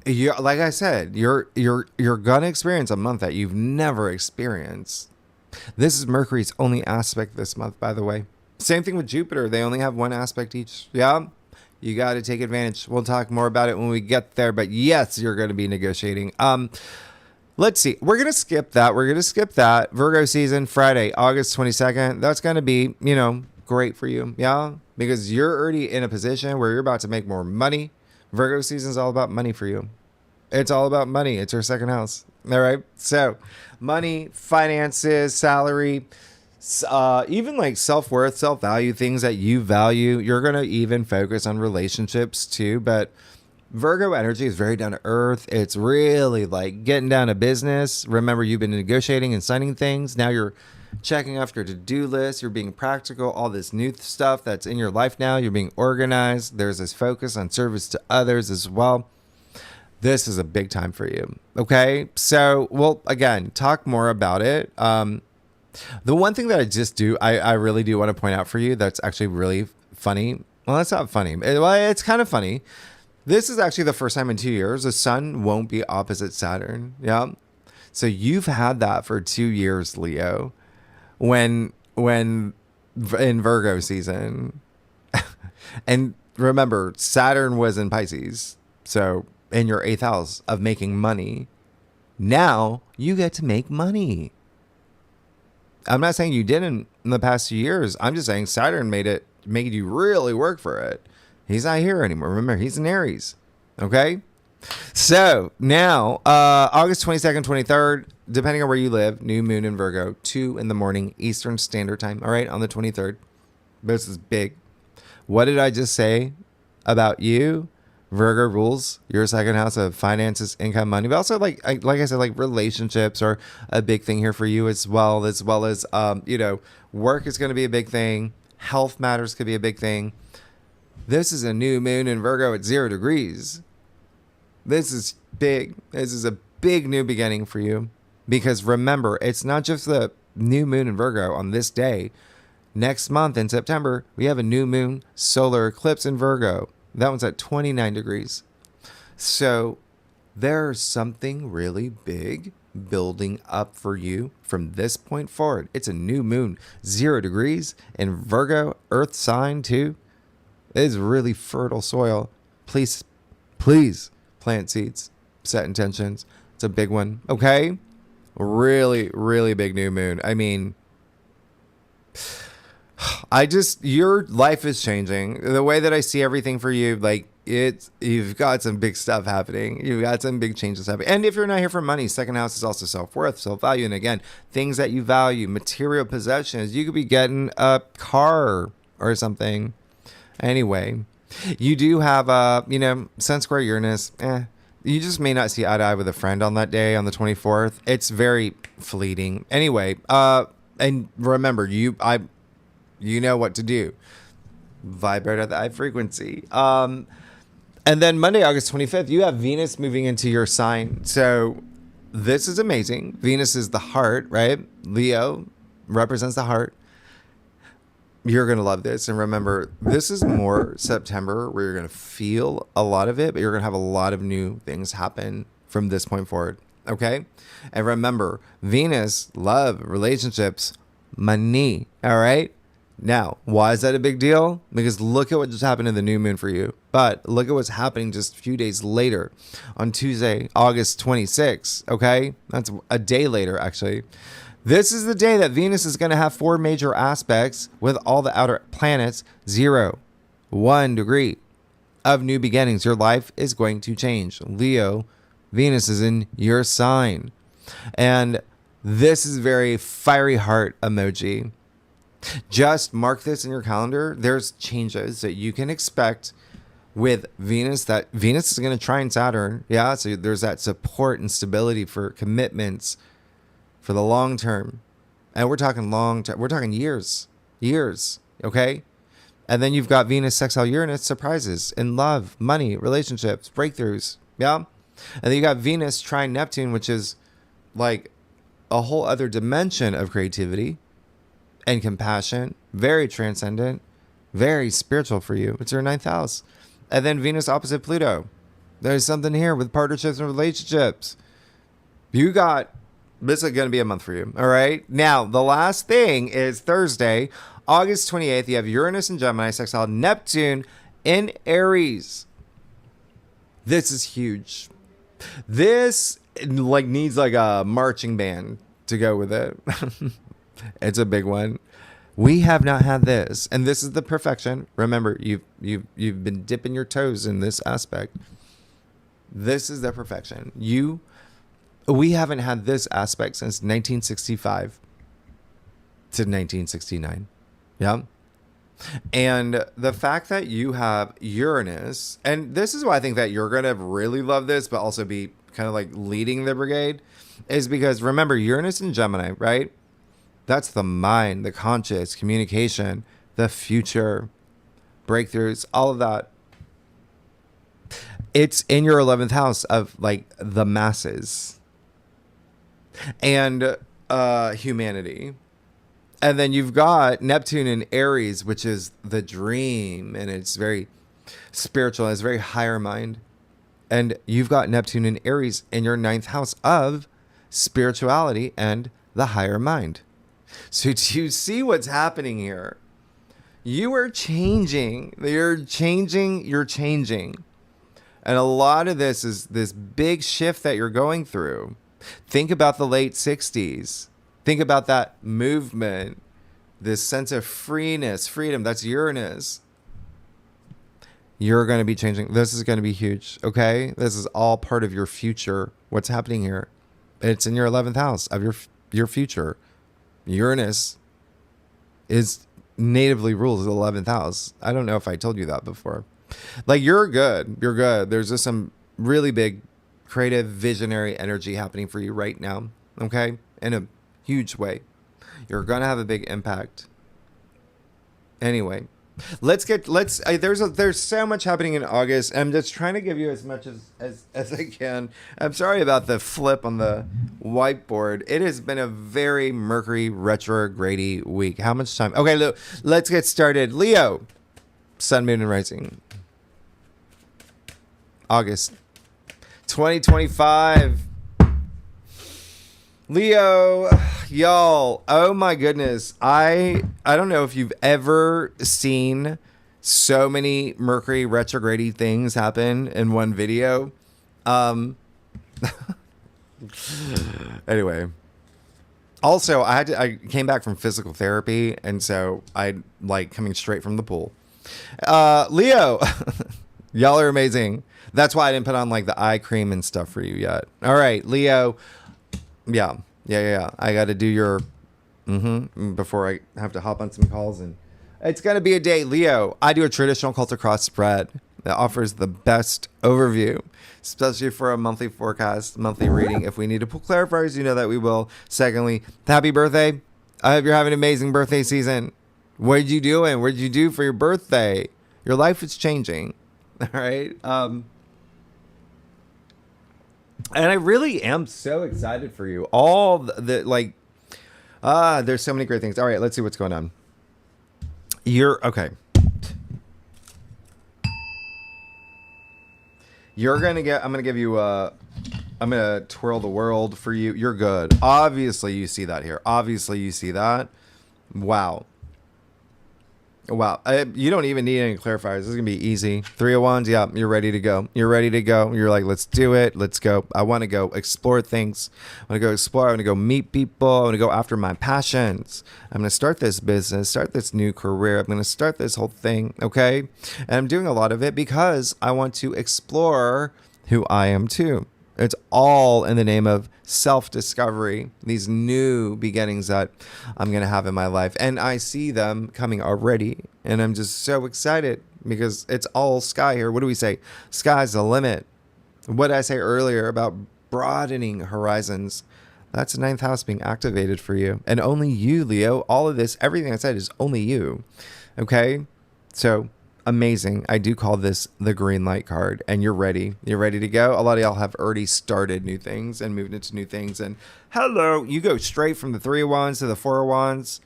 Like I said, you're gonna experience a month that you've never experienced. This is Mercury's only aspect this month, by the way. Same thing with Jupiter. They only have one aspect each. Yeah, you got to take advantage. We'll talk more about it when we get there. But yes, you're going to be negotiating. Let's see. We're gonna skip that. Virgo season, Friday, August 22nd. That's gonna be, great for you. Yeah, because you're already in a position where you're about to make more money. Virgo season is all about money for you. It's all about money. It's your second house. All right. So money, finances, salary, even like self-worth, self-value, things that you value. You're going to even focus on relationships too. But Virgo energy is very down to earth. It's really like getting down to business. Remember, you've been negotiating and signing things. Now you're checking off your to-do list. You're being practical. All this new stuff that's in your life now. You're being organized. There's this focus on service to others as well. This is a big time for you. Okay. So we'll, again, talk more about it. The one thing that I really do want to point out for you that's actually really funny. Well, that's not funny. It's kind of funny. This is actually the first time in 2 years the sun won't be opposite Saturn. Yeah. So you've had that for 2 years, Leo. When in Virgo season. And remember, Saturn was in Pisces. So in your 8th house of making money. Now you get to make money. I'm not saying you didn't in the past 2 years. I'm just saying Saturn made you really work for it. He's not here anymore. Remember, he's in Aries. Okay? So now, August 22nd, 23rd, depending on where you live, new moon in Virgo, 2 a.m. Eastern Standard Time. All right, on the 23rd. This is big. What did I just say about you? Virgo rules your second house of finances, income, money, but also like I said, like relationships are a big thing here for you as well as work is going to be a big thing. Health matters could be a big thing. This is a new moon in Virgo at 0 degrees. This is big. This is a big new beginning for you, because remember, it's not just the new moon in Virgo on this day. Next month in September, we have a new moon solar eclipse in Virgo. That one's at 29 degrees. So there's something really big building up for you from this point forward. It's a new moon, 0 degrees in Virgo, earth sign too. It is really fertile soil. Please plant seeds, set intentions. It's a big one. Okay. Really, really big new moon. I mean, your life is changing. The way that I see everything for you, like you've got some big stuff happening. You've got some big changes happening. And if you're not here for money, second house is also self-worth, self-value. And again, things that you value, material possessions. You could be getting a car or something. Anyway, you do have Sun square Uranus. You just may not see eye to eye with a friend on that day, on the 24th. It's very fleeting. Anyway, and remember, you know what to do. Vibrate at the high frequency. And then Monday, August 25th, you have Venus moving into your sign. So this is amazing. Venus is the heart, right? Leo represents the heart. You're going to love this. And remember, this is more September where you're going to feel a lot of it, but you're going to have a lot of new things happen from this point forward. Okay? And remember, Venus, love, relationships, money. All right? Now, why is that a big deal? Because look at what just happened in the new moon for you. But look at what's happening just a few days later on Tuesday, August 26th. Okay? That's a day later, actually. This is the day that Venus is going to have 4 major aspects with all the outer planets, 0, 1 degree of new beginnings. Your life is going to change. Leo, Venus is in your sign. And this is very fiery heart emoji. Just mark this in your calendar. There's changes that you can expect with Venus. That Venus is going to trine Saturn. Yeah, so there's that support and stability for commitments for the long term. And we're talking long term. We're talking years. Okay? And then you've got Venus sextile Uranus, surprises in love, money, relationships, breakthroughs. Yeah? And then you got Venus trine Neptune, which is like a whole other dimension of creativity and compassion. Very transcendent, very spiritual for you. It's your 9th house. And then Venus opposite Pluto. There's something here with partnerships and relationships. This is going to be a month for you. All right. Now, the last thing is Thursday, August 28th. You have Uranus in Gemini, sextile Neptune in Aries. This is huge. This needs like a marching band to go with it. It's a big one. We have not had this, and this is the perfection. Remember, you've been dipping your toes in this aspect. This is the perfection. We haven't had this aspect since 1965 to 1969. Yeah. And the fact that you have Uranus, and this is why I think that you're going to really love this, but also be kind of like leading the brigade, is because remember, Uranus in Gemini, right? That's the mind, the conscious, communication, the future, breakthroughs, all of that. It's in your 11th house of like the masses and humanity. And then you've got Neptune in Aries, which is the dream, and it's very spiritual, it's very higher mind. And you've got Neptune in Aries in your 9th house of spirituality and the higher mind. So do you see what's happening here? You are changing. You're changing. And a lot of this is this big shift that you're going through. Think about the late 60s. Think about that movement, this sense of freedom. That's Uranus. You're going to be changing. This is going to be huge. Okay. This is all part of your future. What's happening here? It's in your 11th house of your future. Uranus is natively rules the 11th house. I don't know if I told you that before. Like, you're good. You're good. There's just some really big creative visionary energy happening for you right now. Okay? In a huge way. You're going to have a big impact. Anyway, there's so much happening in August. I'm just trying to give you as much as I can. I'm sorry about the flip on the whiteboard. It has been a very Mercury retrograde week. How much time? Okay, let's get started. Leo, Sun, Moon, and Rising. August 2025. Leo, y'all, oh my goodness. I don't know if you've ever seen so many Mercury retrograde things happen in one video. Anyway. Also, I came back from physical therapy, and so I like coming straight from the pool. Leo, y'all are amazing. That's why I didn't put on like the eye cream and stuff for you yet. All right, Leo. Yeah. I got to do your before I have to hop on some calls, and it's going to be a day. Leo, I do a traditional culture cross spread that offers the best overview, especially for a monthly forecast, monthly reading. If we need to pull clarifiers, you know that we will. Secondly, happy birthday. I hope you're having an amazing birthday season. What did you do? And what did you do for your birthday? Your life is changing. All right. And I really am so excited for you. All there's so many great things. All right, let's see what's going on. Okay. I'm gonna twirl the world for you. You're good. Obviously, you see that here. Obviously, you see that. Wow. You don't even need any clarifiers. This is going to be easy. 3 of Wands, yeah, you're ready to go. You're like, let's do it. Let's go. I want to go explore things. I want to go explore. I want to go meet people. I want to go after my passions. I'm going to start this business, start this new career. I'm going to start this whole thing, okay? And I'm doing a lot of it because I want to explore who I am too. It's all in the name of self-discovery, these new beginnings that I'm going to have in my life. And I see them coming already. And I'm just so excited because it's all sky here. What do we say? Sky's the limit. What did I say earlier about broadening horizons? That's the 9th house being activated for you. And only you, Leo. All of this, everything I said is only you. Okay? So amazing. I do call this the green light card, and you're ready. You're ready to go. A lot of y'all have already started new things and moved into new things. And hello, you go straight from the 3 of Wands to the 4 of Wands.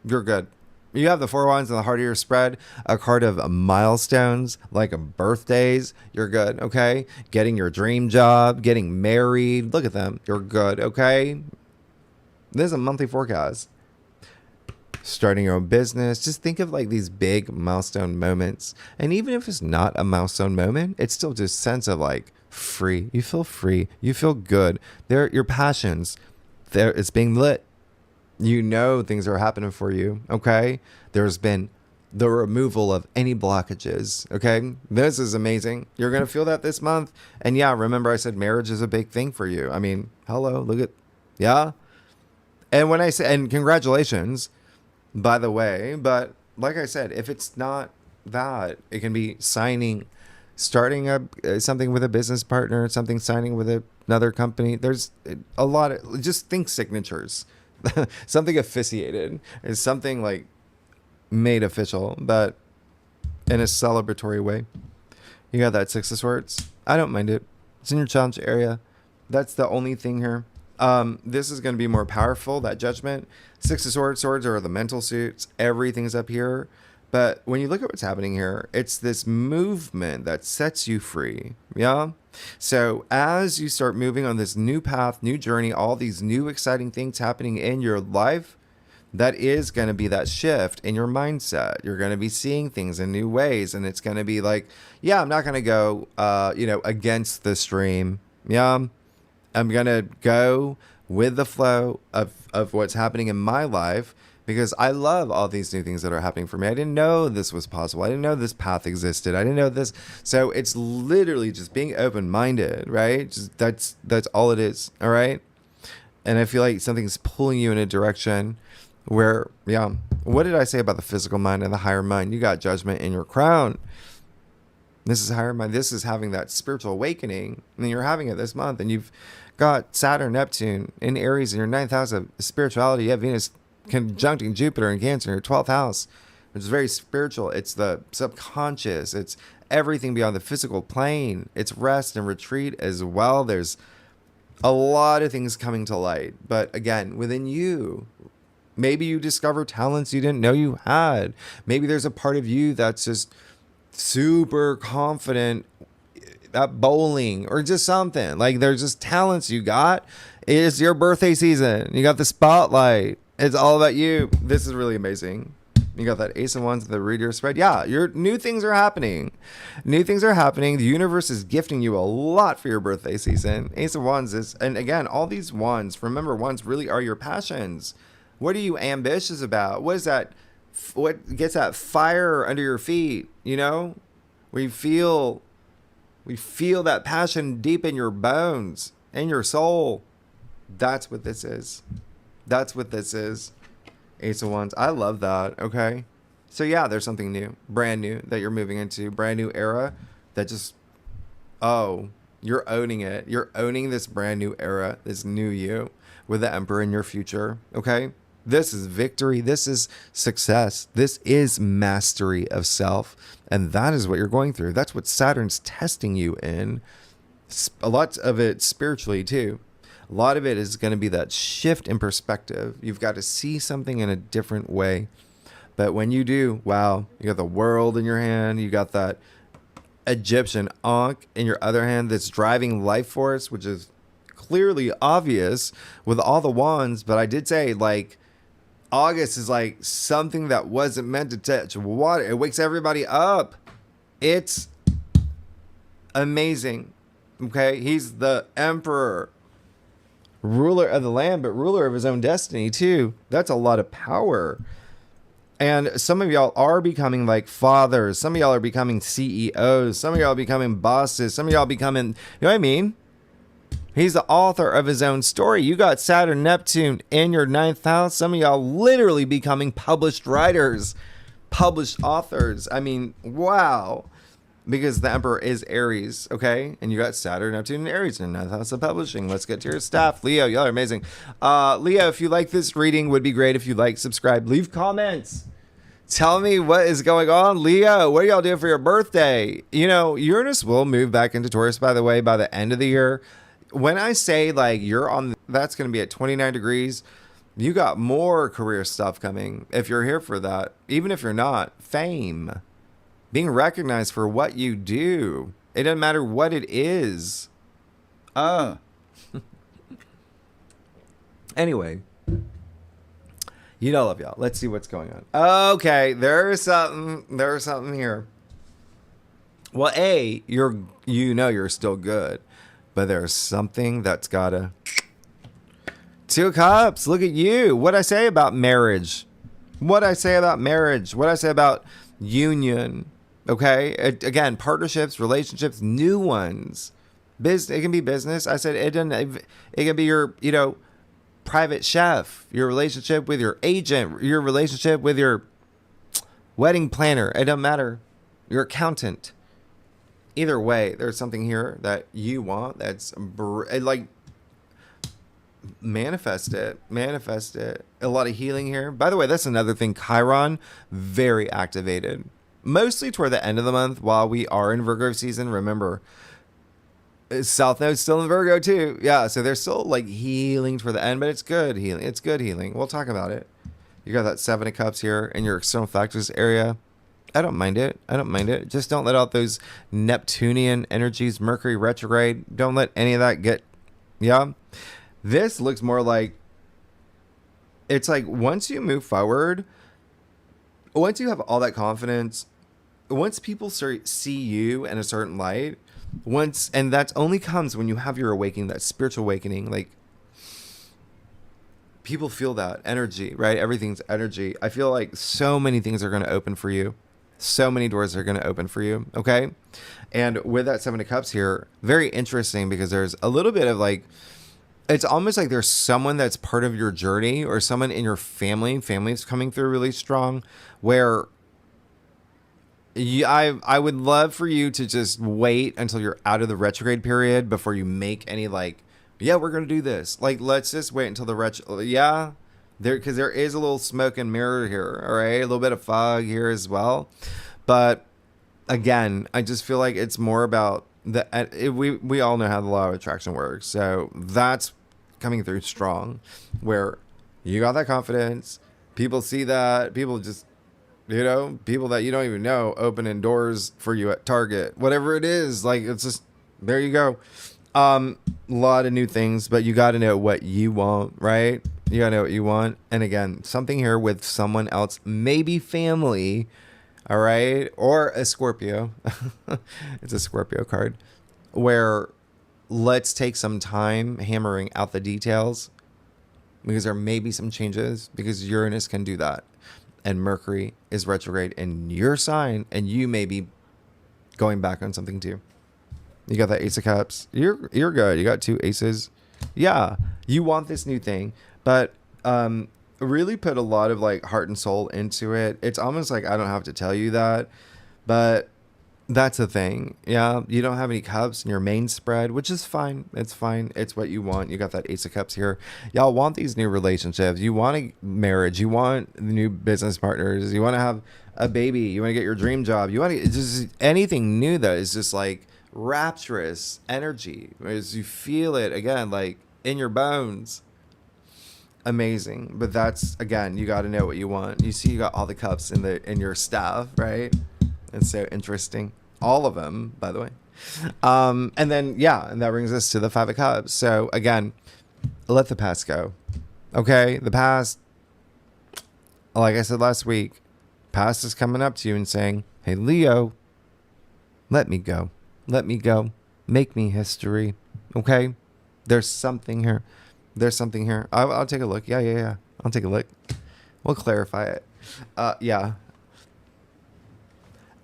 You're good. You have the 4 of Wands in the heart of your spread, a card of milestones, like birthdays. You're good, okay? Getting your dream job, getting married. Look at them. You're good, okay? This is a monthly forecast. Starting your own business. Just think of like these big milestone moments. And even if it's not a milestone moment, it's still just sense of like free. You feel free. You feel good. Your passions. It's being lit. You know things are happening for you. Okay. There's been the removal of any blockages. Okay. This is amazing. You're going to feel that this month. And yeah, remember I said marriage is a big thing for you. I mean, hello, look at, yeah. And when I say, and congratulations, by the way, but like I said, if it's not that, it can be starting something with a business partner, signing with another company. There's a lot of, just think signatures, something officiated is something like made official, but in a celebratory way. You got that 6 of Swords. I don't mind it. It's in your challenge area. That's the only thing here. This is going to be more powerful, that judgment. 6 of Swords. Swords are the mental suits. Everything's up here. But when you look at what's happening here, it's this movement that sets you free. Yeah? So as you start moving on this new path, new journey, all these new exciting things happening in your life, that is going to be that shift in your mindset. You're going to be seeing things in new ways. And it's going to be like, yeah, I'm not going to go, against the stream. Yeah? I'm going to go with the flow of what's happening in my life because I love all these new things that are happening for me. I didn't know this was possible. I didn't know this path existed. I didn't know this. So it's literally just being open-minded, right? Just that's all it is, all right? And I feel like something's pulling you in a direction where, yeah, what did I say about the physical mind and the higher mind? You got judgment in your crown. This is higher mind. This is having that spiritual awakening. And you're having it this month. And you've got Saturn, Neptune in Aries in your 9th house of spirituality. You have Venus conjuncting Jupiter in Cancer in your 12th house, which is very spiritual. It's the subconscious. It's everything beyond the physical plane. It's rest and retreat as well. There's a lot of things coming to light. But again, within you, maybe you discover talents you didn't know you had. Maybe there's a part of you that's just super confident at bowling or just something. Like there's just talents you got. It's your birthday season. You got the spotlight. It's all about you. This is really amazing. You got that Ace of Wands, the reader spread. Yeah, your new things are happening. New things are happening. The universe is gifting you a lot for your birthday season. Ace of Wands is, and again, all these wands, remember, wands really are your passions. What are you ambitious about? What is that? What gets that fire under your feet? You know, we feel that passion deep in your bones and your soul. That's what this is. That's what this is. Ace of Wands. I love that. Okay. So yeah, there's something new, brand new that you're moving into, brand new era that just, oh, you're owning it. You're owning this brand new era, this new you with the Emperor in your future. Okay. This is victory. This is success. This is mastery of self. And that is what you're going through. That's what Saturn's testing you in. A lot of it spiritually too. A lot of it is going to be that shift in perspective. You've got to see something in a different way. But when you do, wow, you got the world in your hand. You got that Egyptian Ankh in your other hand that's driving life force, which is clearly obvious with all the wands. But I did say, like, August is like something that wasn't meant to touch water. It wakes everybody up. It's amazing. Okay? He's the emperor. Ruler of the land, but ruler of his own destiny too. That's a lot of power. And some of y'all are becoming like fathers. Some of y'all are becoming CEOs. Some of y'all are becoming bosses. Some of y'all becoming, you know what I mean? He's the author of his own story. You got Saturn, Neptune in your 9th house. Some of y'all literally becoming published writers, published authors. I mean, wow. Because the Emperor is Aries, okay? And you got Saturn, Neptune, and Aries in 9th house of publishing. Let's get to your stuff. Leo, y'all are amazing. Leo, if you like this reading, would be great if you like, subscribe, leave comments. Tell me what is going on. Leo, what are y'all doing for your birthday? You know, Uranus will move back into Taurus, by the way, by the end of the year. When I say, like, you're on, that's going to be at 29 degrees. You got more career stuff coming if you're here for that. Even if you're not, fame. Being recognized for what you do. It doesn't matter what it is. Anyway. You know, love y'all. Let's see what's going on. Okay, there's something here. Well, you're still good. But there's something that's gotta... 2 of Cups, look at you. What'd I say about marriage? What'd I say about marriage? What'd I say about union? Okay, again, partnerships, relationships, new ones. It can be business. I said it can be your, private chef, your relationship with your agent, your relationship with your wedding planner. It doesn't matter. Your accountant. Either way, there's something here that you want that's like manifest it. A lot of healing here. By the way, that's another thing. Chiron, very activated. Mostly toward the end of the month while we are in Virgo season. Remember, South Node's still in Virgo too. Yeah, so they're still like healing toward the end, but it's good healing. It's good healing. We'll talk about it. You got that 7 of Cups here in your external factors area. I don't mind it. Just don't let out those Neptunian energies, Mercury retrograde. Don't let any of that get, yeah. This looks more like, it's like once you move forward, once you have all that confidence, once people see you in a certain light, and that only comes when you have your awakening, that spiritual awakening, like people feel that energy, right? Everything's energy. I feel like so many things are going to open for you. So many doors are going to open for you. Okay. And with that 7 of Cups here, very interesting because there's a little bit of like, it's almost like there's someone that's part of your journey or someone in your family's coming through really strong where I would love for you to just wait until you're out of the retrograde period before you make any like, yeah, we're gonna do this. Like, let's just wait until the yeah, because there is a little smoke and mirror here. All right, a little bit of fog here as well, but again, I just feel like it's more about we all know how the law of attraction works, so that's coming through strong, where you got that confidence. People see that. People just, people that you don't even know opening doors for you at Target, whatever it is. Like, it's just, there you go. A lot of new things, but you got to know what you want, right? You got to know what you want. And again, something here with someone else, maybe family, all right? Or a Scorpio. It's a Scorpio card, where let's take some time hammering out the details, because there may be some changes, because Uranus can do that. And Mercury is retrograde in your sign, and you may be going back on something too. You got that Ace of Cups. You're good. You got 2 aces. Yeah, you want this new thing, but really put a lot of like heart and soul into it. It's almost like I don't have to tell you that, but that's the thing. Yeah, you don't have any cups in your main spread, which is fine. It's fine. It's what you want. You got that Ace of Cups here. Y'all want these new relationships. You want a marriage. You want new business partners. You want to have a baby. You want to get your dream job. You want to just anything new that is just like rapturous energy, as you feel it again, like in your bones. Amazing. But that's, again, you got to know what you want. You see, you got all the cups in your staff, right? It's so interesting. All of them, by the way. And then, yeah, and that brings us to the 5 of Cups. So again, let the past go. Okay, the past, like I said last week, past is coming up to you and saying, hey, Leo, let me go. Let me go. Make me history. Okay? There's something here. There's something here. I'll take a look. Yeah. I'll take a look. We'll clarify it. Yeah.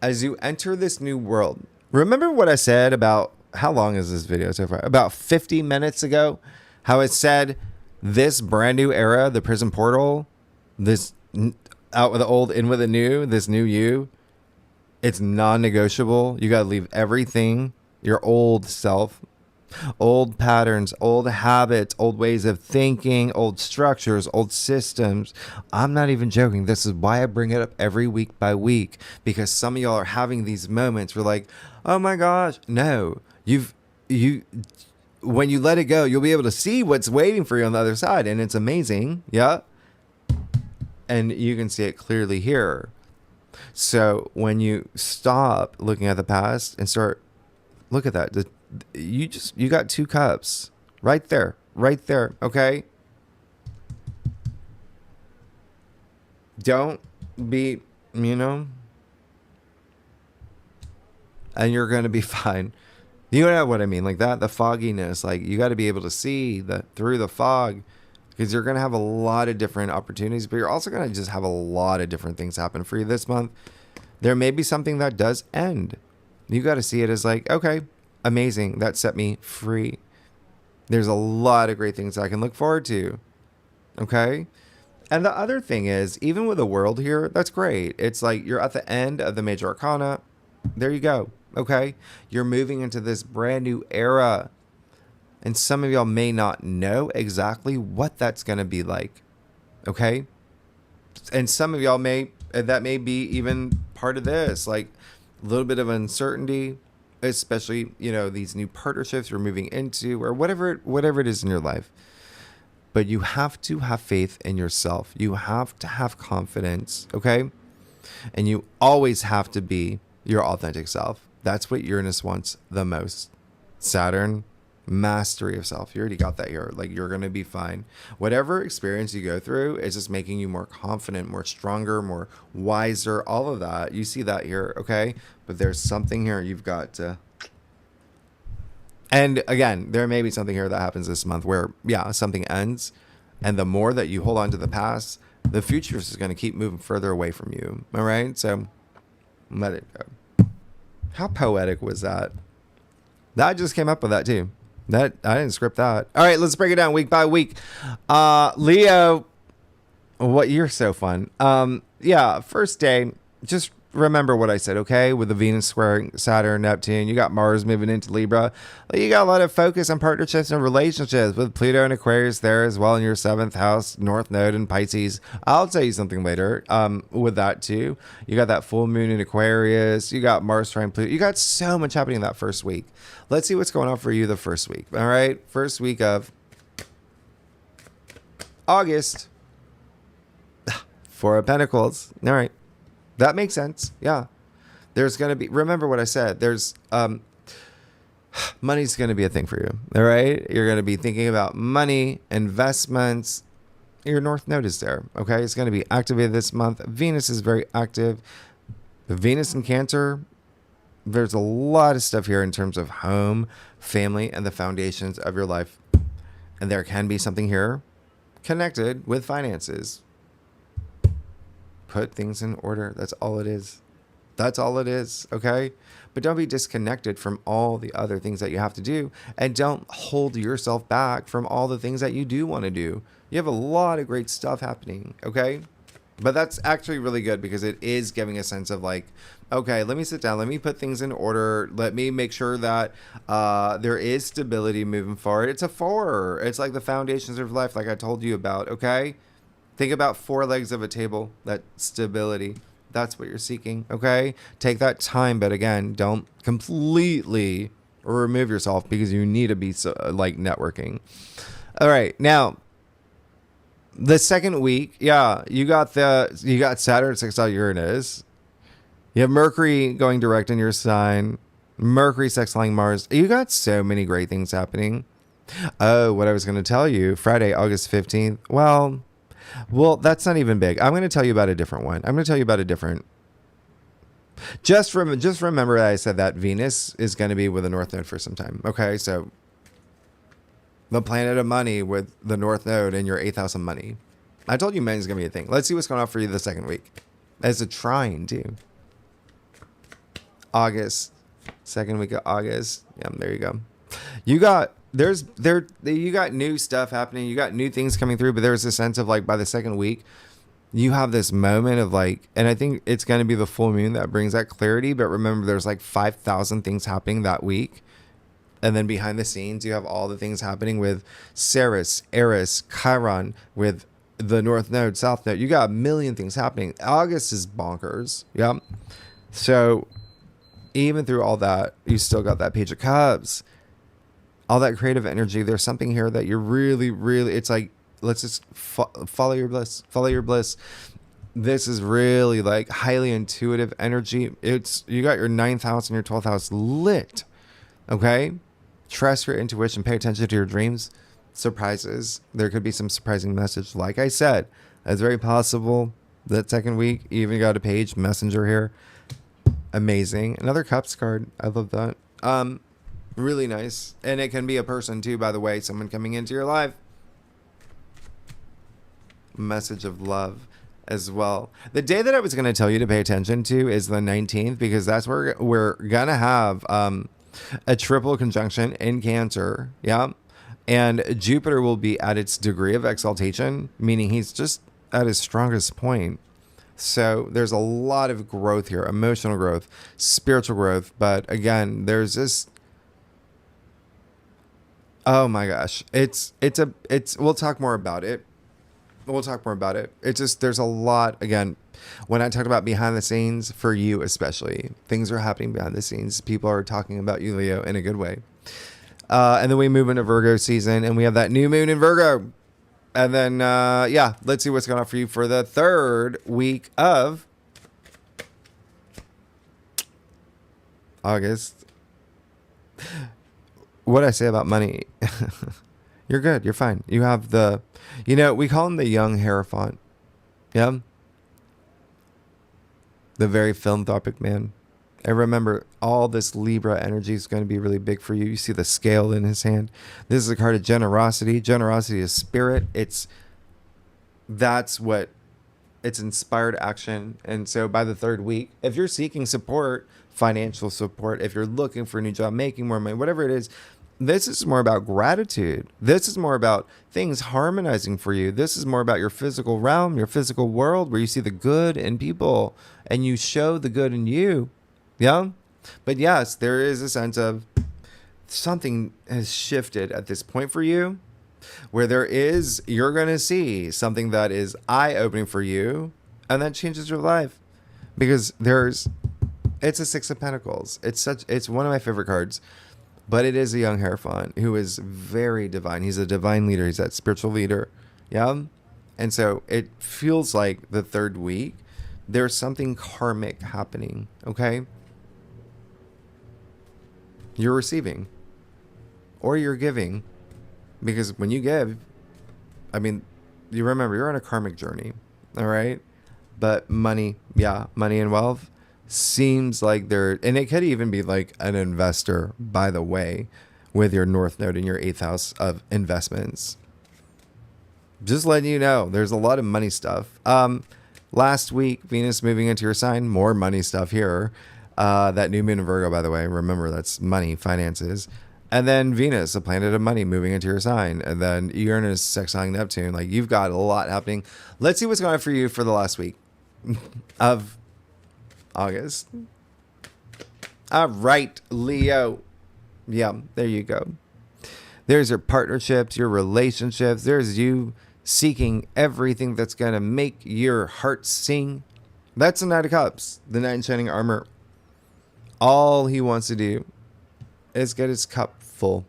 As you enter this new world, remember what I said about, how long is this video so far? About 50 minutes ago, how it said this brand new era, the prison portal, this out with the old, in with the new, this new you, it's non-negotiable. You got to leave everything, your old self, old patterns, old habits, old ways of thinking, old structures, old systems. I'm not even joking. This is why I bring it up every week by week, because some of y'all are having these moments where like, oh my gosh, no, when you let it go, you'll be able to see what's waiting for you on the other side. And it's amazing. Yeah. And you can see it clearly here. So when you stop looking at the past and start, look at that. You got 2 cups right there. Okay. Don't be, and you're going to be fine. You know what I mean? Like that, the fogginess, like you got to be able to see through the fog, because you're going to have a lot of different opportunities, but you're also going to just have a lot of different things happen for you this month. There may be something that does end. You got to see it as like, okay, amazing. That set me free. There's a lot of great things I can look forward to. Okay. And the other thing is, even with the world here, that's great. It's like you're at the end of the major arcana. There you go. Okay. You're moving into this brand new era. And some of y'all may not know exactly what that's going to be like. Okay. And some of y'all that may be even part of this, like a little bit of uncertainty, especially, these new partnerships you're moving into, or whatever it is in your life. But you have to have faith in yourself. You have to have confidence. Okay. And you always have to be your authentic self. That's what Uranus wants the most. Saturn, mastery of self. You already got that here. Like, you're going to be fine. Whatever experience you go through is just making you more confident, more stronger, more wiser, all of that. You see that here. Okay. But there's something here you've got to. And again, there may be something here that happens this month where, yeah, something ends. And the more that you hold on to the past, the future is going to keep moving further away from you. All right. So let it go. How poetic was that? That just came up with that too. That I didn't script that. All right, let's break it down week by week. Leo, you're so fun. Yeah, first day, just remember what I said, okay? With the Venus squaring Saturn, Neptune, you got Mars moving into Libra. You got a lot of focus on partnerships and relationships with Pluto and Aquarius there as well in your 7th house, North Node and Pisces. I'll tell you something later with that too. You got that full moon in Aquarius. You got Mars trine Pluto. You got so much happening that first week. Let's see what's going on for you the first week. All right. First week of August. Four of Pentacles. All right. That makes sense. Yeah. There's going to be, remember what I said. There's, money's going to be a thing for you. All right. You're going to be thinking about money, investments. Your North Node is there. Okay. It's going to be activated this month. Venus is very active. Venus in Cancer. There's a lot of stuff here in terms of home, family, and the foundations of your life. And there can be something here connected with finances. Put things in order. That's all it is. That's all it is. Okay. But don't be disconnected from all the other things that you have to do. And don't hold yourself back from all the things that you do want to do. You have a lot of great stuff happening. Okay. But that's actually really good because it is giving a sense of like, okay, let me sit down. Let me put things in order. Let me make sure that there is stability moving forward. It's a 4. It's like the foundations of life, like I told you about. Okay. Think about 4 legs of a table, that stability. That's what you're seeking, okay? Take that time, but again, don't completely remove yourself because you need to be like networking. All right, now, the second week, yeah, you got Saturn sextile Uranus. You have Mercury going direct in your sign. Mercury sextiling Mars. You got so many great things happening. Oh, what I was going to tell you, Friday, August 15th. Well, that's not even big. I'm going to tell you about a different one. I'm going to tell you about a different. Just remember that I said that Venus is going to be with the North Node for some time. Okay, so the planet of money with the North Node in your 8th house of money. I told you money is going to be a thing. Let's see what's going on for you the second week. As a trine too. August, second week of August. Yeah, there you go. You got. You got new stuff happening. You got new things coming through, but there's a sense of like by the second week, you have this moment of like, and I think it's going to be the full moon that brings that clarity. But remember, there's like 5,000 things happening that week. And then behind the scenes, you have all the things happening with Ceres, Eris, Chiron, with the North Node, South Node. You got a million things happening. August is bonkers. Yeah. So even through all that, you still got that Page of Cups. All that creative energy. There's something here that you're really, really, it's like, let's just follow your bliss, follow your bliss. This is really like highly intuitive energy. You got your 9th house and your 12th house lit. Okay. Trust your intuition. Pay attention to your dreams. Surprises. There could be some surprising message. Like I said, it's very possible that second week, you even got a page messenger here. Amazing. Another Cups card. I love that. Really nice. And it can be a person too, by the way, someone coming into your life. Message of love as well. The day that I was going to tell you to pay attention to is the 19th, because that's where we're going to have a triple conjunction in Cancer. Yeah. And Jupiter will be at its degree of exaltation, meaning he's just at his strongest point. So there's a lot of growth here, emotional growth, spiritual growth. But again, there's this. Oh my gosh. We'll talk more about it. It's just, there's a lot, again, when I talked about behind the scenes, for you especially, things are happening behind the scenes. People are talking about you, Leo, in a good way. And then we move into Virgo season and we have that new moon in Virgo. And then, let's see what's going on for you for the third week of August. What did I say about money? You're good. You're fine. You have we call him the young Hierophant. Yeah. The very philanthropic man. And remember, all this Libra energy is going to be really big for you. You see the scale in his hand. This is a card of generosity. Generosity is spirit. It's inspired action. And so by the third week, if you're seeking support, financial support, if you're looking for a new job, making more money, whatever it is, This is more about gratitude. This is more about things harmonizing for you. This is more about your physical realm, your physical world, where you see the good in people and you show the good in you. Yeah. But yes, there is a sense of something has shifted at this point for you, where you're going to see something that is eye-opening for you, and that changes your life. Because it's a Six of Pentacles. It's one of my favorite cards. But it is a young Hierophant who is very divine. He's a divine leader. He's that spiritual leader. Yeah. And so it feels like the third week, there's something karmic happening. Okay. You're receiving or you're giving, because when you give, I mean, you remember you're on a karmic journey. All right. But money and wealth seems like and it could even be like an investor, by the way, with your North Node in your 8th house of investments. Just letting you know, there's a lot of money stuff. Last week, Venus moving into your sign, more money stuff here. That new moon in Virgo, by the way, remember that's money, finances. And then Venus, a planet of money, moving into your sign. And then Uranus sextiling Neptune. Like, you've got a lot happening. Let's see what's going on for you for the last week of August. All right, Leo. Yeah, there you go. There's your partnerships, your relationships. There's you seeking everything that's going to make your heart sing. That's the Knight of Cups, the Knight in Shining Armor. All he wants to do is get his cup full.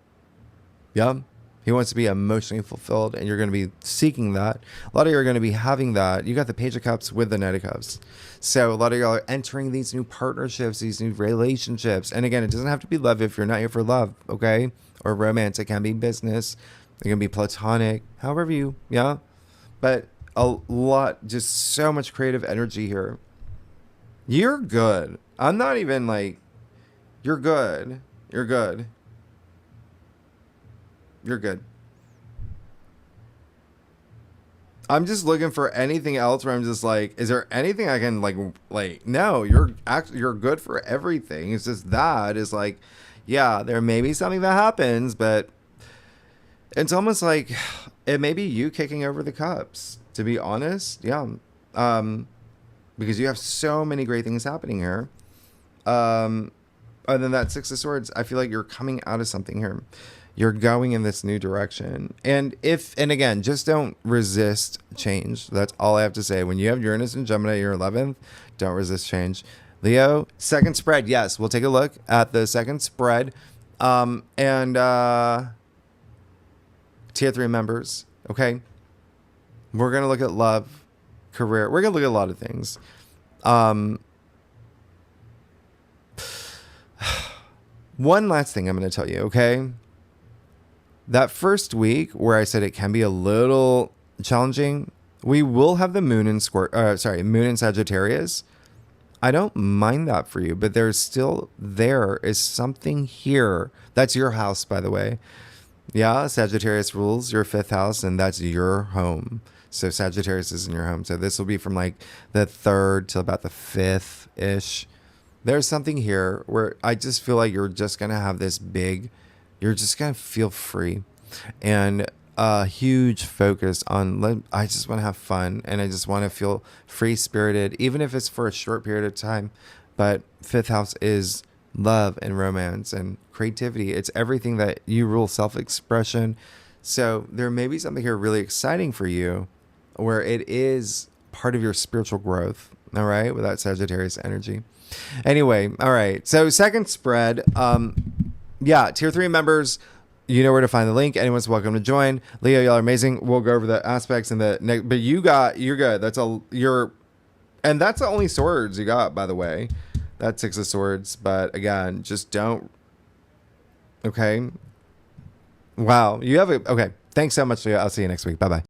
Yeah. He wants to be emotionally fulfilled, and you're going to be seeking that. A lot of you are going to be having that. You got the Page of Cups with the Knight of Cups. So a lot of y'all are entering these new partnerships, these new relationships. And again, it doesn't have to be love if you're not here for love, okay? Or romance. It can be business. It can be platonic. However you, yeah? But a lot, just so much creative energy here. You're good. I'm not even like, you're good. You're good. You're good. I'm just looking for anything else where I'm just like, is there anything I can like, no, you're good for everything. It's just that is like, yeah, there may be something that happens, but it's almost like it may be you kicking over the cups, to be honest. Yeah. Because you have so many great things happening here. And then that Six of Swords, I feel like you're coming out of something here. You're going in this new direction. And again, just don't resist change. That's all I have to say. When you have Uranus and Gemini at your 11th, don't resist change. Leo, second spread. Yes, we'll take a look at the second spread. And tier 3 members. Okay. We're going to look at love, career. We're going to look at a lot of things. One last thing I'm going to tell you, okay? That first week where I said it can be a little challenging, we will have the moon in moon in Sagittarius. I don't mind that for you, but there is something here. That's your house, by the way. Yeah, Sagittarius rules your 5th house, and that's your home. So Sagittarius is in your home. So this will be from like the 3rd to about the 5th-ish. There's something here where I just feel like you're just going to have this you're just going to feel free, and a huge focus on, I just want to have fun, and I just want to feel free-spirited, even if it's for a short period of time. But 5th house is love and romance and creativity. It's everything that you rule, self-expression. So there may be something here really exciting for you where it is part of your spiritual growth, all right, with that Sagittarius energy. Anyway, all right. So second spread, yeah, tier 3 members, you know where to find the link. Anyone's welcome to join. Leo, y'all are amazing. We'll go over the aspects in the next, but you're good. And that's the only swords you got, by the way. That's 6 of Swords. But again, just don't. Okay. Wow. Okay. Thanks so much, Leo. I'll see you next week. Bye-bye.